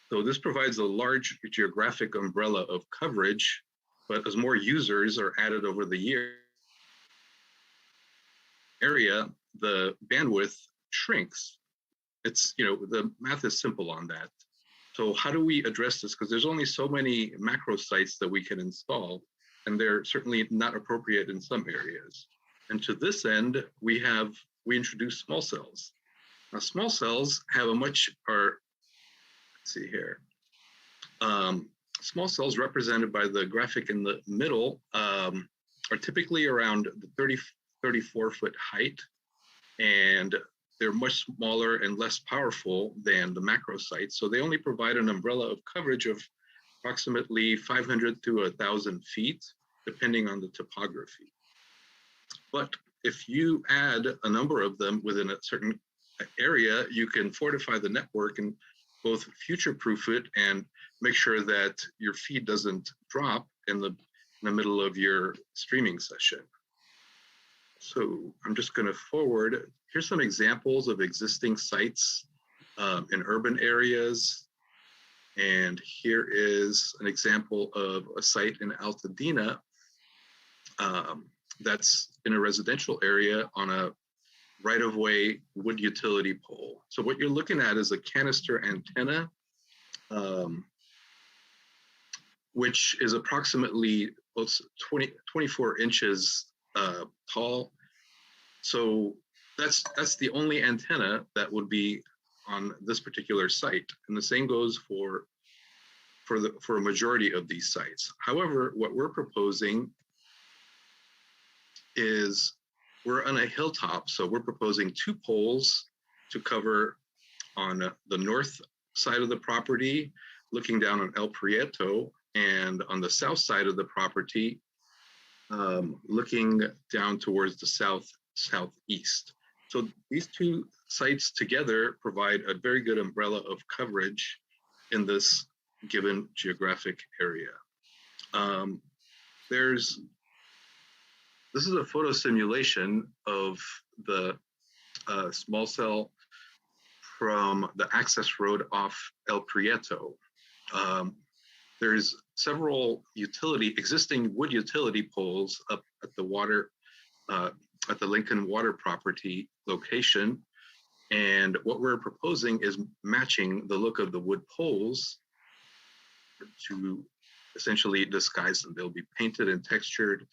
So this provides a large geographic umbrella of coverage, but as more users are added over the area, the bandwidth shrinks. It's, the math is simple on that. So how do we address this? Because there's only so many macro sites that we can install, and they're certainly not appropriate in some areas. And to this end, we introduce small cells. Now, small cells have let's see here. Small cells represented by the graphic in the middle are typically around the 34 foot height, and they're much smaller and less powerful than the macro sites. So they only provide an umbrella of coverage of approximately 500 to 1,000 feet, depending on the topography. But if you add a number of them within a certain area, you can fortify the network and both future-proof it and make sure that your feed doesn't drop in the middle of your streaming session. So I'm just going to forward. Here's some examples of existing sites in urban areas. And here is an example of a site in Altadena that's in a residential area on a right-of-way wood utility pole. So what you're looking at is a canister antenna, which is approximately 24 inches tall. So that's the only antenna that would be on this particular site. And the same goes for a majority of these sites. However, what we're proposing is we're on a hilltop. So we're proposing 2 poles to cover on the north side of the property, looking down on El Prieto, and on the south side of the property, looking down towards the southeast. So these 2 sites together provide a very good umbrella of coverage in this given geographic area. This is a photo simulation of the small cell from the access road off El Prieto. There's several existing wood utility poles up at the Lincoln Water property location. And what we're proposing is matching the look of the wood poles to essentially disguise them. They'll be painted and textured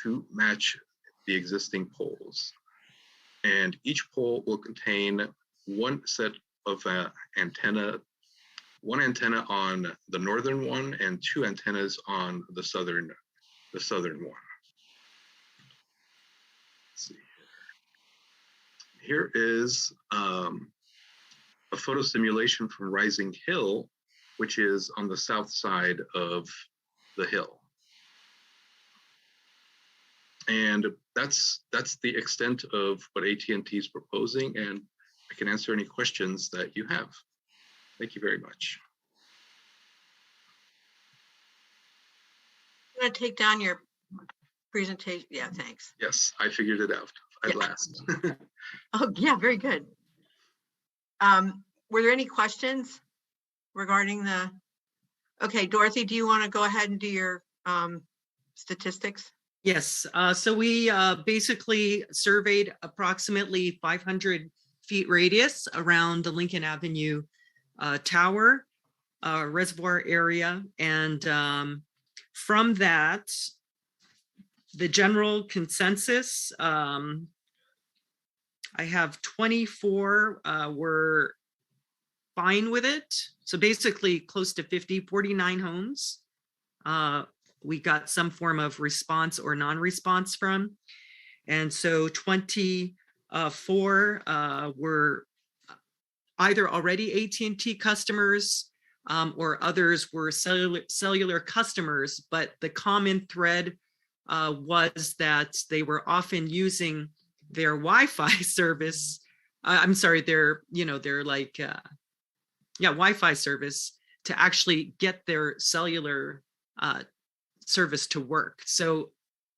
to match the existing poles. And each pole will contain one set of antenna, one antenna on the northern one and 2 antennas on the southern one. Let's see here. Here is a photo simulation from Rising Hill, which is on the south side of the hill. And that's the extent of what AT&T is proposing, and I can answer any questions that you have. Thank you very much. I'm going to take down your presentation. Yeah, thanks. Yes, I figured it out at last. Oh, yeah, very good. Were there any questions? regarding the, okay, Dorothy, do you want to go ahead and do your statistics? Yes, so we basically surveyed approximately 500 feet radius around the Lincoln Avenue Tower reservoir area. And from that, the general consensus, I have 24 were fine with it. So basically close to 49 homes. We got some form of response or non-response from. And so 24 were either already AT&T customers or others were cellular customers, but the common thread was that they were often using their Wi-Fi service. I'm sorry, their Wi-Fi service to actually get their cellular service to work. So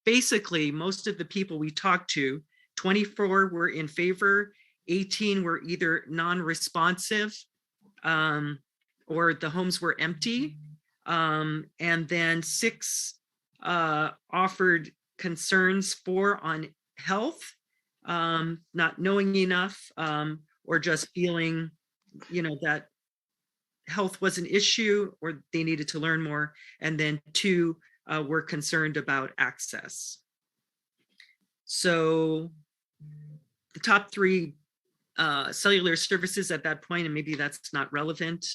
basically, most of the people we talked to, 24 were in favor, 18 were either non-responsive or the homes were empty. And then 6 offered concerns, 4 on health, not knowing enough or just feeling, that health was an issue or they needed to learn more. And then 2 were concerned about access. So the top 3 cellular services at that point, and maybe that's not relevant.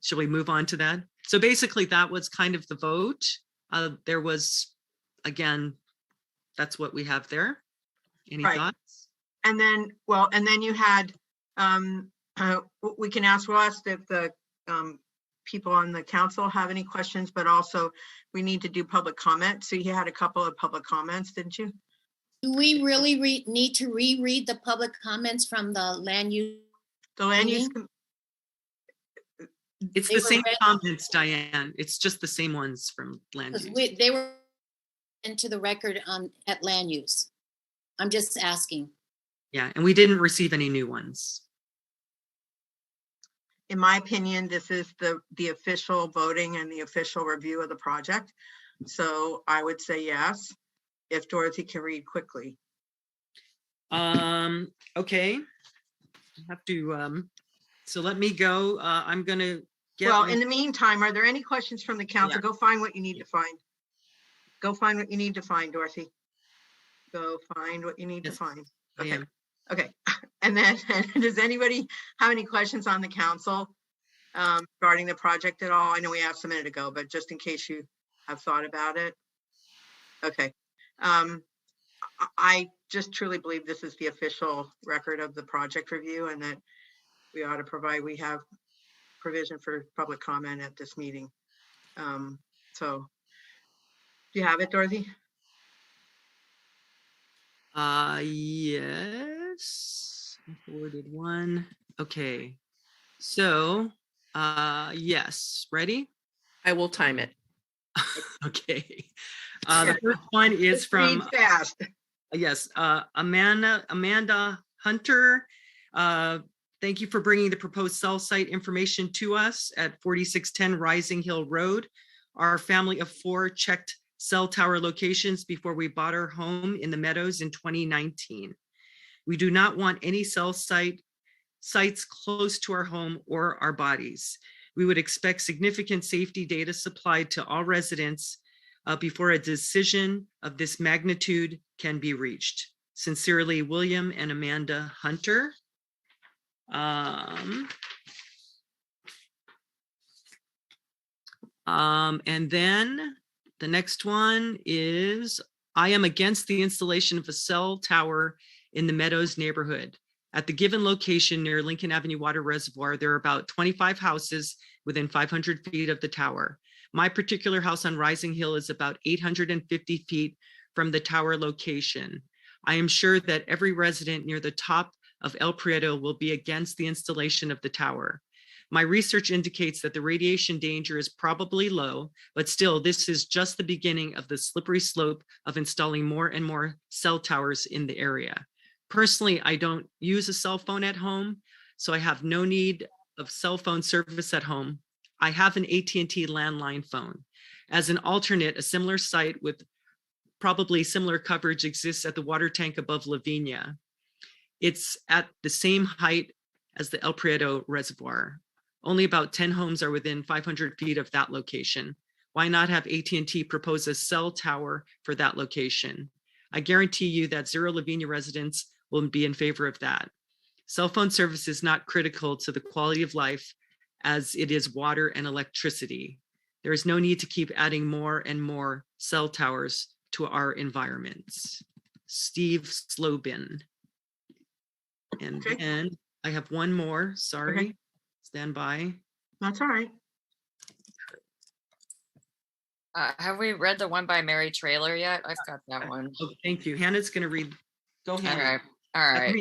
Shall we move on to that? So basically that was kind of the vote. There was, again, that's what we have there. Any thoughts? And then, well, and then you had, we can ask Ross if the people on the council have any questions, but also we need to do public comment. So you had a couple of public comments, didn't you? Do we really need to reread the public comments from the land use? The land use. It's the same comments, Diane. It's just the same ones from land use. They were into the record at land use. I'm just asking. Yeah, and we didn't receive any new ones. In my opinion, this is the official voting and the official review of the project. So I would say yes, if Dorothy can read quickly. Okay. I have to, so let me go. I'm gonna get— Well, in the meantime, are there any questions from the council? Yeah. Go find what you need to find. Go find what you need to find, Dorothy. Go find what you need to find. Okay. Okay. And then does anybody have any questions on the council regarding the project at all? I know we asked a minute ago, but just in case you have thought about it. Okay. I just truly believe this is the official record of the project review and that we ought to we have provision for public comment at this meeting. So do you have it, Dorothy? Yes, I forwarded one. Okay, so yes, ready? I will time it. Okay. The first one is from fast. Yes, Amanda Hunter. Thank you for bringing the proposed cell site information to us at 4610 Rising Hill Road. Our family of 4 checked cell tower locations before we bought our home in the Meadows in 2019. We do not want any cell sites close to our home or our bodies. We would expect significant safety data supplied to all residents before a decision of this magnitude can be reached. Sincerely, William and Amanda Hunter. And then the next one is, I am against the installation of a cell tower in the Meadows neighborhood. At the given location near Lincoln Avenue Water Reservoir, there are about 25 houses within 500 feet of the tower. My particular house on Rising Hill is about 850 feet from the tower location. I am sure that every resident near the top of El Prieto will be against the installation of the tower. My research indicates that the radiation danger is probably low, but still, this is just the beginning of the slippery slope of installing more and more cell towers in the area. Personally, I don't use a cell phone at home, so I have no need of cell phone service at home, I have an AT&T landline phone. As an alternate, a similar site with probably similar coverage exists at the water tank above Lavinia. It's at the same height as the El Prieto Reservoir. Only about 10 homes are within 500 feet of that location. Why not have AT&T propose a cell tower for that location? I guarantee you that Zero Lavinia residents will be in favor of that. Cell phone service is not critical to the quality of life as it is water and electricity. There is no need to keep adding more and more cell towers to our environments. Steve Slobin. And then I have one more, sorry. Okay. Stand by. That's all right. Have we read the one by Mary Trailer yet? I've got that one. Oh, thank you. Hannah's gonna read. Go ahead. All right. All right.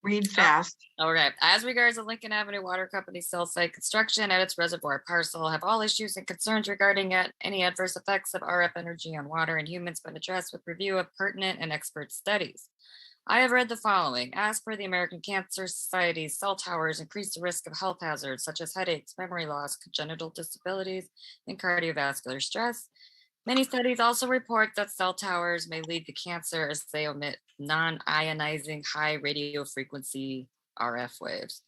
Read fast. Okay. As regards the Lincoln Avenue Water Company cell site construction at its reservoir parcel, have all issues and concerns regarding it, any adverse effects of RF energy on water and humans been addressed with review of pertinent and expert studies. I have read the following. As per the American Cancer Society, cell towers increase the risk of health hazards such as headaches, memory loss, congenital disabilities, and cardiovascular stress. Many studies also report that cell towers may lead to cancer as they emit non-ionizing high radio frequency RF waves.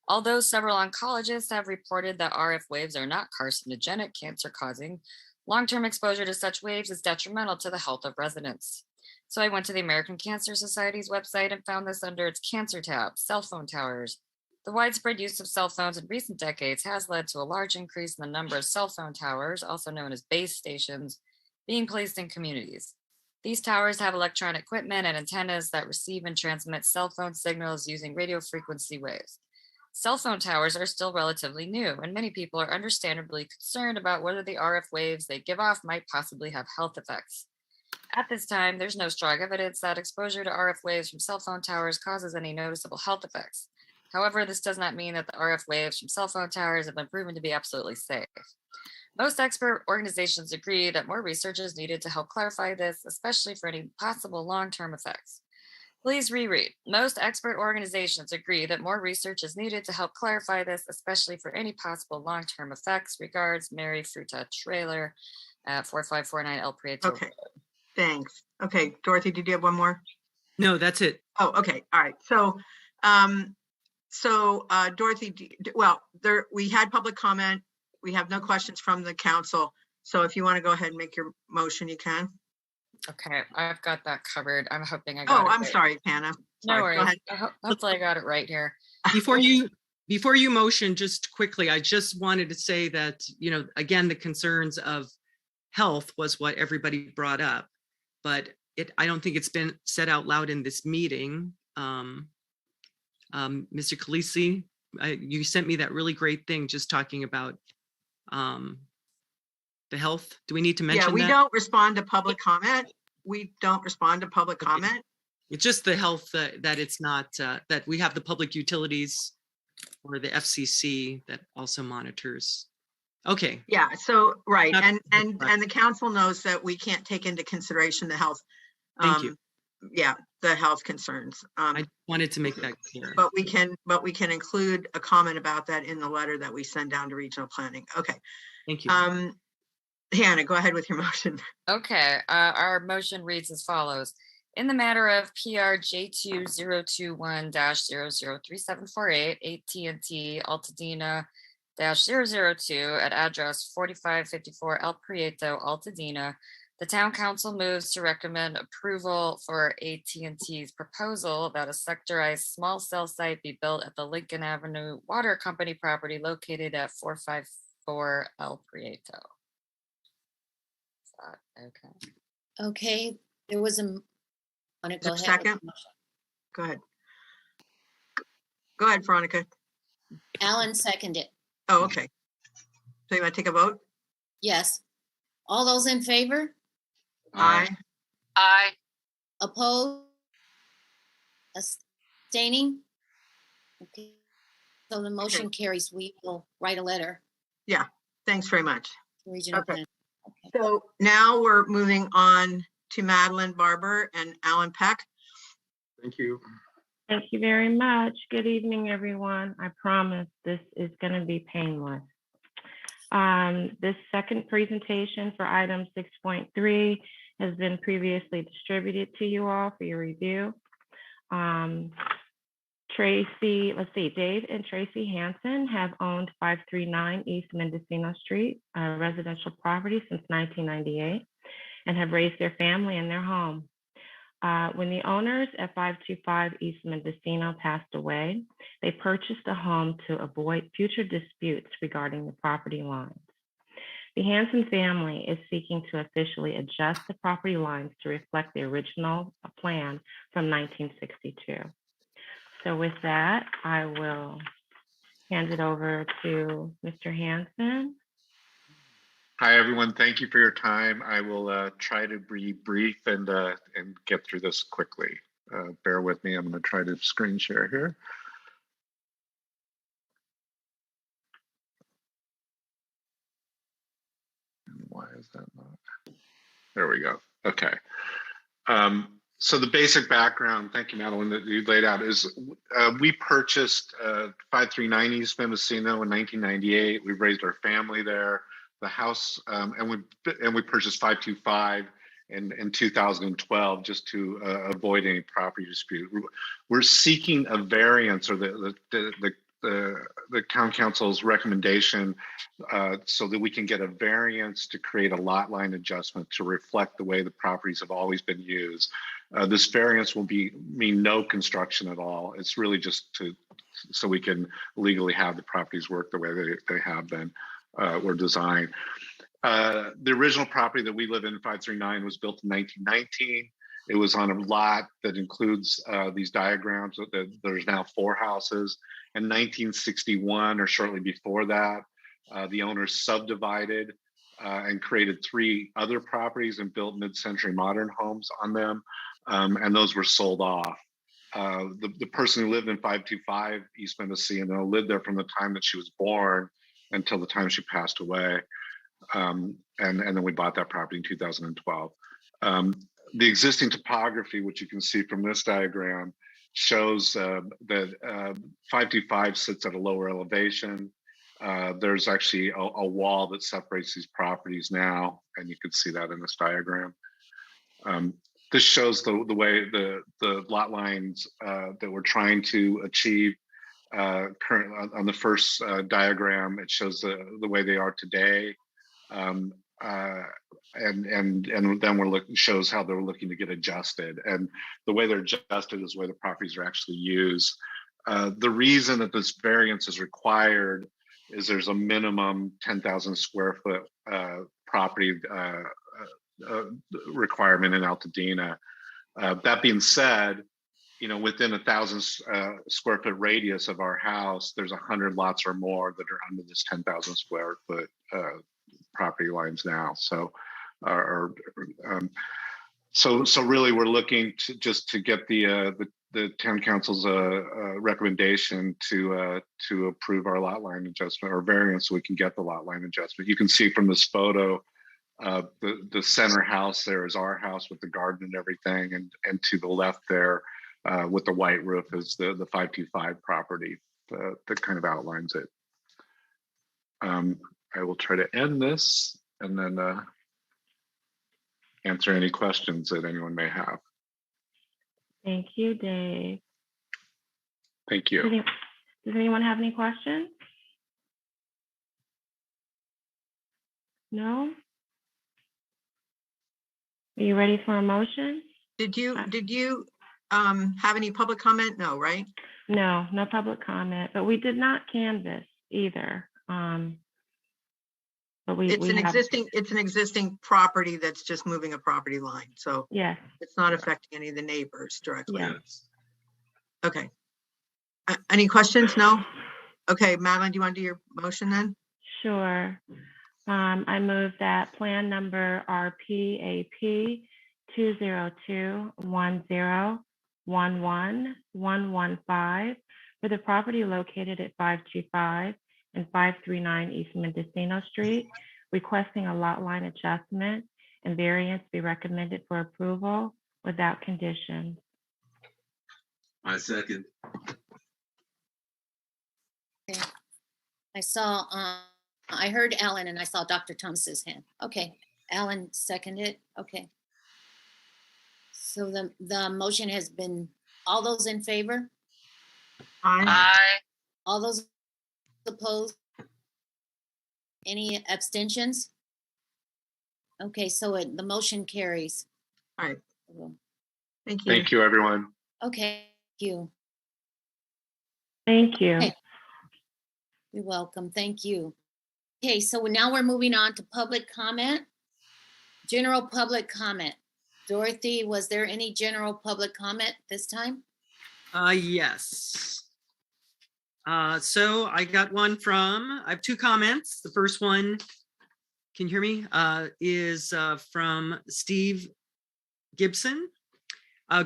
Although several oncologists have reported that RF waves are not carcinogenic, cancer-causing, long-term exposure to such waves is detrimental to the health of residents. So I went to the American Cancer Society's website and found this under its cancer tab, cell phone towers. The widespread use of cell phones in recent decades has led to a large increase in the number of cell phone towers, also known as base stations, being placed in communities. These towers have electronic equipment and antennas that receive and transmit cell phone signals using radio frequency waves. Cell phone towers are still relatively new, and many people are understandably concerned about whether the RF waves they give off might possibly have health effects. At this time, there's no strong evidence that exposure to RF waves from cell phone towers causes any noticeable health effects. However, this does not mean that the RF waves from cell phone towers have been proven to be absolutely safe. Most expert organizations agree that more research is needed to help clarify this, especially for any possible long-term effects. Please reread. Most expert organizations agree that more research is needed to help clarify this, especially for any possible long-term effects. Regards, Mary Fruta Trailer at 4549 El Prieto. Okay. Thanks. Okay, Dorothy, did you have one more? No, that's it. Oh, okay. All right. So, Dorothy, well, we had public comment. We have no questions from the council. So if you want to go ahead and make your motion, you can. Okay, I've got that covered. I'm hoping I got it. Oh, I'm right. sorry, Hannah. No Sorry. Go worries. ahead. Hopefully I got it right here. Before you motion, just quickly, I just wanted to say that, again, the concerns of health was what everybody brought up, but I don't think it's been said out loud in this meeting. Mr. Khaleesi, you sent me that really great thing just talking about the health. Do we need to mention that? Yeah, we don't respond to public comment. We don't respond to public comment. It's just the health that it's not, that we have the public utilities or the FCC that also monitors. Okay. Yeah, so, right. And the council knows that we can't take into consideration the health. Thank you. Yeah, the health concerns. I wanted to make that clear. But we can include a comment about that in the letter that we send down to regional planning. Okay. Thank you. Hannah, go ahead with your motion. Okay, our motion reads as follows. In the matter of PR J2021-003748, AT&T Altadena -002 at address 4554 El Prieto, Altadena, the town council moves to recommend approval for AT&T's proposal that a sectorized small cell site be built at the Lincoln Avenue Water Company property located at 454 El Prieto. Okay. Okay, there was a. Want to go ahead? Second. Go ahead. Go ahead, Veronica. Alan seconded. Oh, okay. So you want to take a vote? Yes. All those in favor? Aye. Aye. Opposed? Abstaining? Okay. So the motion carries. We will write a letter. Yeah. Thanks very much. to Regional Okay. Plan. So now we're moving on to Madeline Barber and Alan Peck. Thank you. Thank you very much. Good evening, everyone. I promise this is going to be painless. This second presentation for item 6.3 has been previously distributed to you all for your review. Dave and Tracy Hansen have owned 539 East Mendocino Street, a residential property since 1998, and have raised their family in their home. When the owners at 525 East Mendocino passed away, they purchased a home to avoid future disputes regarding the property lines. The Hansen family is seeking to officially adjust the property lines to reflect the original plan from 1962. So with that, I will hand it over to Mr. Hansen. Hi, everyone. Thank you for your time. I will try to be brief and get through this quickly. Bear with me. I'm going to try to screen share here. And why is that not? There we go. Okay. So the basic background, thank you, Madeline, that you laid out is we purchased 539 East Mendocino in 1998. We raised our family there. The house, and we purchased 525 in 2012 just to avoid any property dispute. We're seeking a variance, or the town council's recommendation, so that we can get a variance to create a lot line adjustment to reflect the way the properties have always been used. This variance will mean no construction at all. It's really just so we can legally have the properties work the way they have been. Were designed. The original property that we live in, 539, was built in 1919. It was on a lot that includes these diagrams. There's now 4 houses. In 1961, or shortly before that, the owners subdivided and created 3 other properties and built mid-century modern homes on them, and those were sold off. The person who lived in 525 East Mendocino lived there from the time that she was born until the time she passed away. And then we bought that property in 2012. The existing topography, which you can see from this diagram, shows that 525 sits at a lower elevation. There's actually a wall that separates these properties now, and you can see that in this diagram. This shows the way the lot lines that we're trying to achieve. Current on the first diagram, it shows the way they are today, and then shows how they're looking to get adjusted. And the way they're adjusted is the way the properties are actually used. The reason that this variance is required is there's a minimum 10,000 square foot property requirement in Altadena. That being said, within 1,000 square foot radius of our house, there's 100 lots or more that are under this 10,000 square foot property lines now. So, so really, we're looking to get the town council's recommendation to approve our lot line adjustment or variance, so we can get the lot line adjustment. You can see from this photo, the center house there is our house with the garden and everything, and to the left there, with the white roof, is the 525 property that kind of outlines it. I will try to end this and then answer any questions that anyone may have. Thank you, Dave. Thank you. Does anyone have any questions? No? Are you ready for a motion? Did you have any public comment? No, right? No, no public comment, but we did not canvass either. But it's an existing property that's just moving a property line. So yes, it's not affecting any of the neighbors directly. Yes. Okay. Any questions? No? Okay, Madeline, do you want to do your motion then? Sure. I move that plan number RPAP 202-10-11115 for the property located at 525 and 539 East Mendocino Street, requesting a lot line adjustment and variance be recommended for approval without conditions. I second. Okay. I heard Alan and I saw Dr. Thomas's hand. Okay, Alan seconded. Okay. So the motion has been, all those in favor? Aye. All those opposed? Any abstentions? Okay, so the motion carries. All right. Thank you. Thank you, everyone. Okay, thank you. Thank you. Okay. You're welcome. Thank you. Okay, so now we're moving on to public comment. General public comment. Dorothy, was there any general public comment this time? Yes. So I got one I have two comments. The first one, can you hear me? Is from Steve Gibson.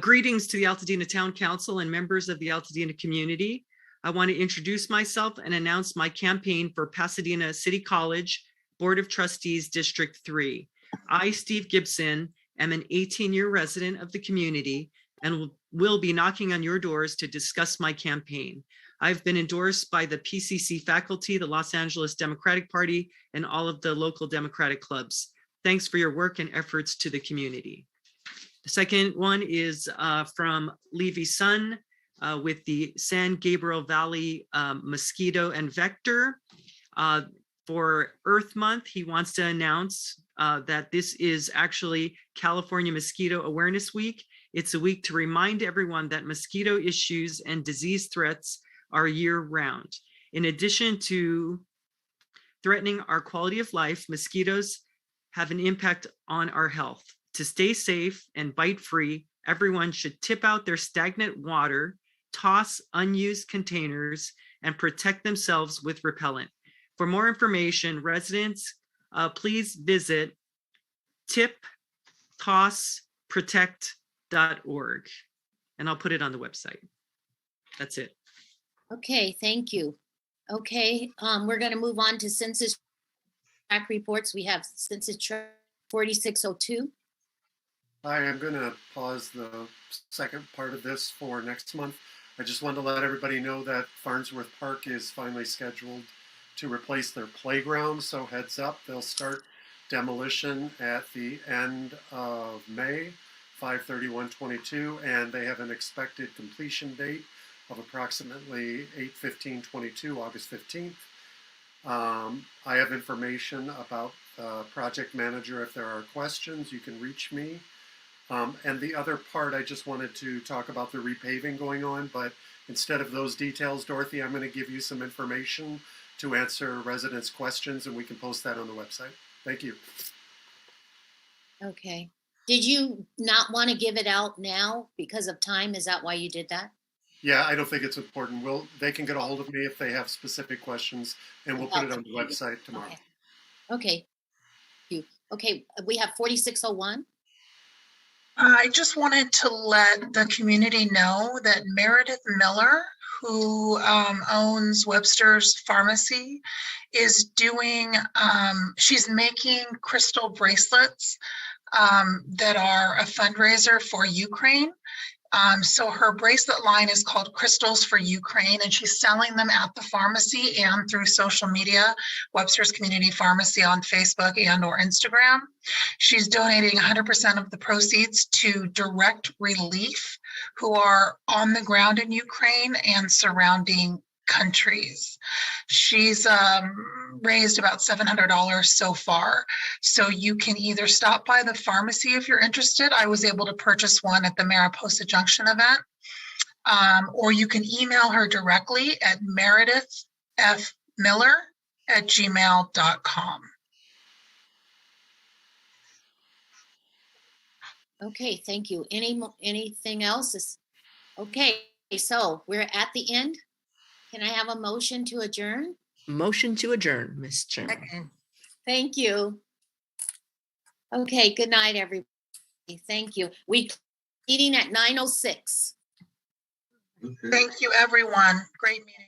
Greetings to the Altadena Town Council and members of the Altadena community. I want to introduce myself and announce my campaign for Pasadena City College Board of Trustees District 3. I, Steve Gibson, am an 18-year resident of the community and will be knocking on your doors to discuss my campaign. I've been endorsed by the PCC faculty, the Los Angeles Democratic Party, and all of the local Democratic clubs. Thanks for your work and efforts to the community. The second one is from Levy Sun with the San Gabriel Valley mosquito and vector. For Earth Month, he wants to announce that this is actually California Mosquito Awareness Week. It's a week to remind everyone that mosquito issues and disease threats are year-round. In addition to threatening our quality of life, mosquitoes have an impact on our health. To stay safe and bite-free, everyone should tip out their stagnant water, toss unused containers, and protect themselves with repellent. For more information, residents, please visit tiptossprotect.org, and I'll put it on the website. That's it. Okay, thank you. Okay, we're going to move on to census tract reports. We have census tract 4602. Hi, I'm going to pause the second part of this for next month. I just wanted to let everybody know that Farnsworth Park is finally scheduled to replace their playground. So heads up, they'll start demolition at the end of May, 5/31/22, and they have an expected completion date of approximately 8/15/22, August 15th. I have information about project manager. If there are questions, you can reach me. And the other part, I just wanted to talk about the repaving going on, but instead of those details, Dorothy, I'm going to give you some information to answer residents' questions, and we can post that on the website. Thank you. Okay. Did you not want to give it out now because of time? Is that why you did that? Yeah, I don't think it's important. They can get a hold of me if they have specific questions, and we'll put it on the website tomorrow. Okay. Okay, we have 4601. I just wanted to let the community know that Meredith Miller, who owns Webster's Pharmacy, is doing, she's making crystal bracelets that are a fundraiser for Ukraine. So her bracelet line is called Crystals for Ukraine, and she's selling them at the pharmacy and through social media, Webster's Community Pharmacy on Facebook and or Instagram. She's donating 100% of the proceeds to Direct Relief, who are on the ground in Ukraine and surrounding countries. She's raised about $700 so far. So you can either stop by the pharmacy if you're interested. I was able to purchase one at the Mariposa Junction event. Or you can email her directly at meredithfmiller@gmail.com. Okay, thank you. Anything else? Okay, so we're at the end. Can I have a motion to adjourn? Motion to adjourn, Ms. Chairman. Thank you. Okay, good night, everybody. Thank you. We meeting at 9:06. Thank you, everyone. Great meeting.